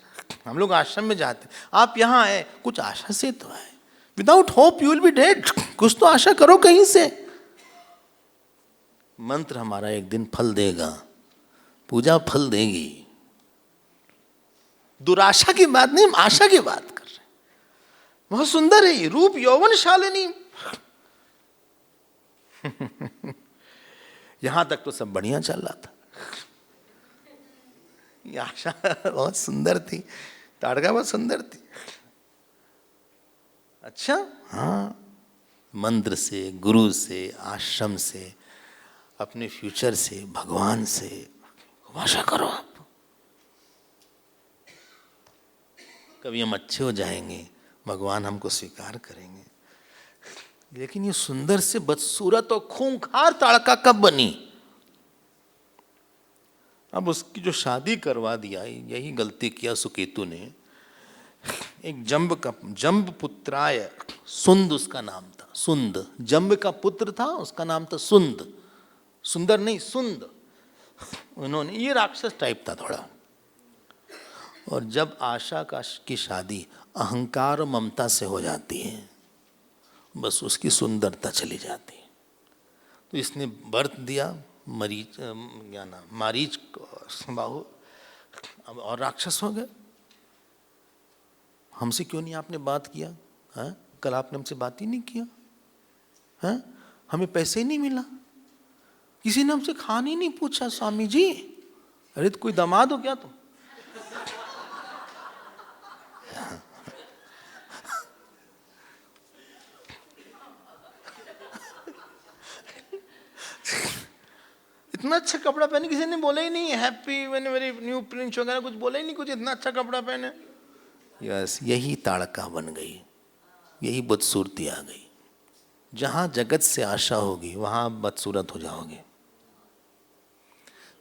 हम लोग आश्रम में जाते, आप यहाँ आए कुछ आशा से तो आए। Without hope you will be dead, कुछ तो आशा करो कहीं से। मंत्र हमारा एक दिन फल देगा, पूजा फल देगी। दुराशा की बात नहीं, हम आशा की बात कर रहे हैं। बहुत सुंदर है ये, रूप यौवन शालिनी। यहां तक तो सब बढ़िया चल रहा था, ये आशा बहुत सुंदर थी, ताड़का बहुत सुंदर थी। अच्छा, हाँ, मंत्र से, गुरु से, आश्रम से, अपने फ्यूचर से, भगवान से आशा करो आप। कभी हम अच्छे हो जाएंगे, भगवान हमको स्वीकार करेंगे। लेकिन ये सुंदर से बदसूरत और खूंखार ताड़का कब बनी? अब उसकी जो शादी करवा दिया, यही गलती किया सुकेतु ने। एक जंब पुत्राय, सुंद उसका नाम था, सुंद जंब का पुत्र था, उसका नाम था सुंद, सुंदर नहीं सुंद। उन्होंने, ये राक्षस टाइप था थोड़ा। और जब आशा की शादी अहंकार और ममता से हो जाती है, बस उसकी सुंदरता चली जाती है। तो इसने बर्त दिया मरीच, क्या नाम, मारीच बाहु, अब और राक्षस हो गए। हमसे क्यों नहीं आपने बात किया है? कल आपने हमसे बात ही नहीं किया है, हमें पैसे ही नहीं मिला, किसी ने हमसे खाना ही नहीं पूछा। स्वामी जी, अरे तो कोई दामाद हो क्या तुम? इतना अच्छा कपड़ा पहने, किसी ने बोला ही नहीं हैप्पी वेरी न्यू प्रिंस वगैरह, कुछ बोला ही नहीं, कुछ इतना अच्छा कपड़ा पहने। यस, यही ताड़का बन गई, यही बदसूरती आ गई। जहां जगत से आशा होगी वहां आप बदसूरत हो जाओगे।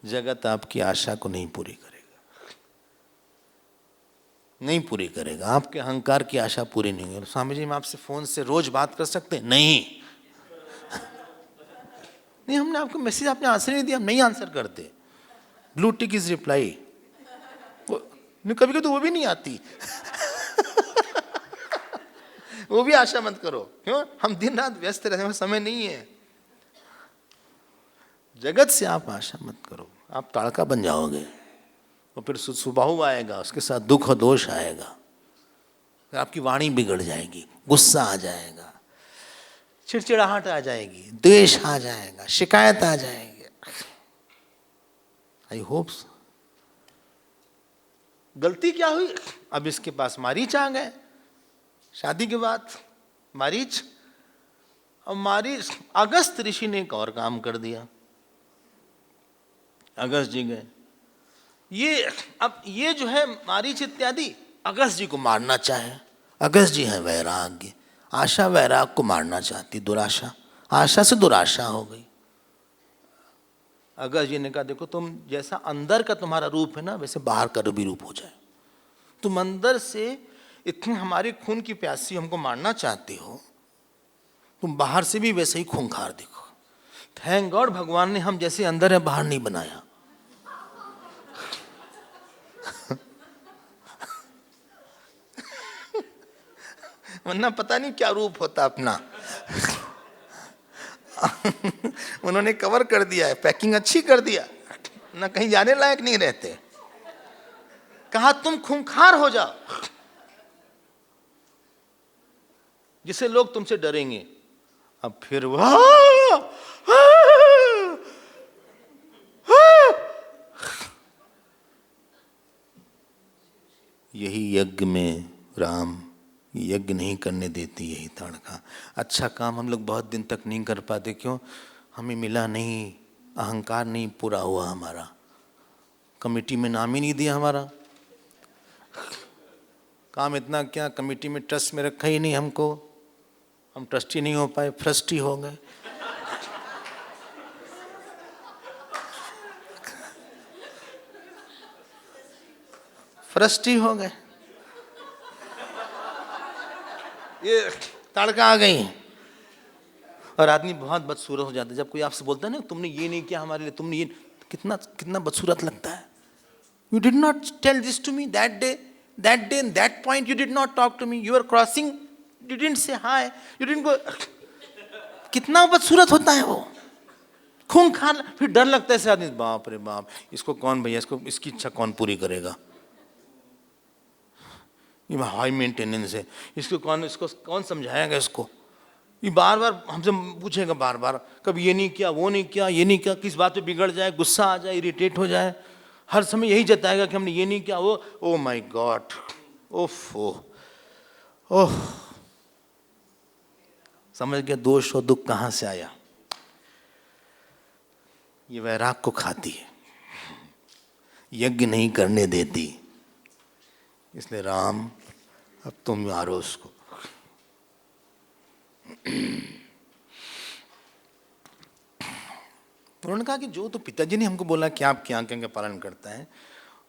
जगत आपकी आशा को नहीं पूरी करेगा, नहीं पूरी करेगा। आपके अहंकार की आशा पूरी नहीं होगी। स्वामी जी, हम आपसे फोन से रोज बात कर सकते हैं? नहीं नहीं, हमने आपको मैसेज, आपने आंसर नहीं दिया, हम नहीं आंसर करते। ब्लू टिक इज रिप्लाई, कभी कभी तो वो भी नहीं आती। वो भी आशा मत करो, क्यों? हम दिन रात व्यस्त रहते हैं, समय नहीं है। जगत से आप आशा मत करो, आप ताड़का बन जाओगे। और फिर सुबाहु आएगा, उसके साथ दुख और दोष आएगा, फिर आपकी वाणी बिगड़ जाएगी, गुस्सा आ जाएगा, चिड़चिड़ाहट आ जाएगी, द्वेष आ जाएगा, शिकायत आ जाएगी। आई होप गलती क्या हुई? अब इसके पास मारीच आ गए शादी के बाद, मारीच। अब मारीच, अगस्त ऋषि ने एक और काम कर दिया। अगस्त जी गए, अब ये जो है मारीच इत्यादि अगस्त जी को मारना चाहे। अगस्त जी है वैराग्य, आशा वैराग को मारना चाहती, दुराशा, आशा से दुराशा हो गई। अगस्त जी ने कहा, देखो तुम जैसा अंदर का तुम्हारा रूप है ना, वैसे बाहर का भी रूप हो जाए। तुम अंदर से इतनी हमारे खून की प्यासी हमको मारना चाहती हो, तुम बाहर से भी वैसे ही खूंखार दिखो। थैंक गॉड भगवान ने हम जैसे अंदर है बाहर नहीं बनाया। वरना पता नहीं क्या रूप होता अपना। उन्होंने कवर कर दिया है, पैकिंग अच्छी कर दिया ना, कहीं जाने लायक नहीं रहते। कहा तुम खूंखार हो जाओ जिससे लोग तुमसे डरेंगे। अब फिर यही यज्ञ में राम यज्ञ नहीं करने देती यही ताड़का। अच्छा काम हम लोग बहुत दिन तक नहीं कर पाते, क्यों? हमें मिला नहीं, अहंकार नहीं पूरा हुआ हमारा, कमेटी में नाम ही नहीं दिया हमारा। काम इतना क्या, कमेटी में ट्रस्ट में रखा ही नहीं हमको, हम ट्रस्टी नहीं हो पाए, फ्रस्टी हो गए। फ्रस्टी हो गए, ये ताड़का आ गई। और आदमी बहुत बदसूरत हो जाता है जब कोई आपसे बोलता है ना तुमने ये नहीं किया हमारे लिए, तुमने ये, कितना कितना बदसूरत लगता है। You did not tell this to me that day, that point you did not talk to me, you are crossing, you didn't say hi, you didn't go. कितना बदसूरत होता है वो, खूंखार। फिर डर लगता है से आदमी, बाप रे बाप, इसको कौन भैया, इसको इसकी इच्छा कौन पूरी करेगा, ये हाई मेंटेनेंस है, इसको कौन समझाएगा इसको, ये बार बार हमसे पूछेगा बार बार, कभी ये नहीं किया, वो नहीं किया, ये नहीं किया, किस बात पे बिगड़ जाए, गुस्सा आ जाए, इरिटेट हो जाए, हर समय यही जताएगा कि हमने ये नहीं किया, वो। ओ माय गॉड, ओफ ओह, समझ गया दोष और दुख कहाँ से आया। ये वैराग को खाती है, यज्ञ नहीं करने देती, इसलिए राम अब तुम मारो उसको। उन्होंने कहा कि जो तो पिताजी ने हमको बोला कि आप क्या आज्ञा का पालन करता है,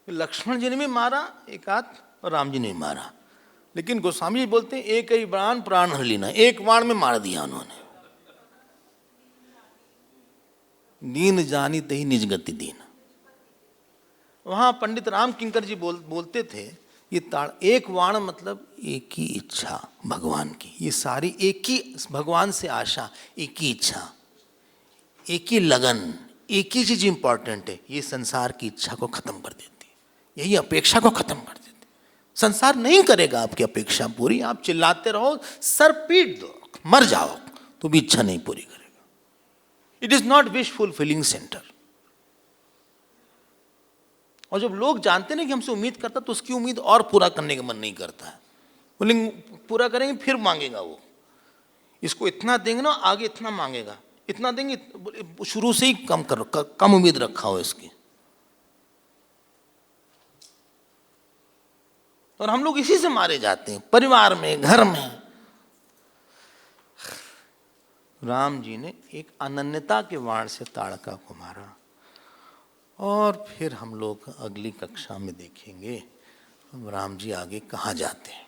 लक्ष्मण जी ने भी मारा एक आध और राम जी ने भी मारा, लेकिन गोस्वामी जी बोलते हैं एक ही बाण प्राण हर लीना, एक बाण में मार दिया उन्होंने। दीन जानी तही निज गति दीन। वहां पंडित राम किंकर जी बोलते थे ये एक वाण मतलब एक ही इच्छा भगवान की, ये सारी एक ही भगवान से आशा, एक ही इच्छा, एक ही लगन, एक ही चीज इंपॉर्टेंट है, ये संसार की इच्छा को खत्म कर देती है, यही अपेक्षा को खत्म कर देती है। संसार नहीं करेगा आपकी अपेक्षा पूरी, आप चिल्लाते रहो, सर पीट दो, मर जाओ, तो भी इच्छा नहीं पूरी करेगा। It is not wish fulfilling centre. और जब लोग जानते हैं कि हमसे उम्मीद करता, तो उसकी उम्मीद और पूरा करने का मन नहीं करता है, बोलेंगे पूरा करेंगे फिर मांगेगा वो, इसको इतना देंगे ना आगे इतना मांगेगा, इतना देंगे, शुरू से ही कम उम्मीद रखा हो इसकी। और हम लोग इसी से मारे जाते हैं, परिवार में, घर में। राम जी ने एक अनन्यता के वाण से ताड़का को मारा। और फिर हम लोग अगली कक्षा में देखेंगे राम जी आगे कहाँ जाते हैं।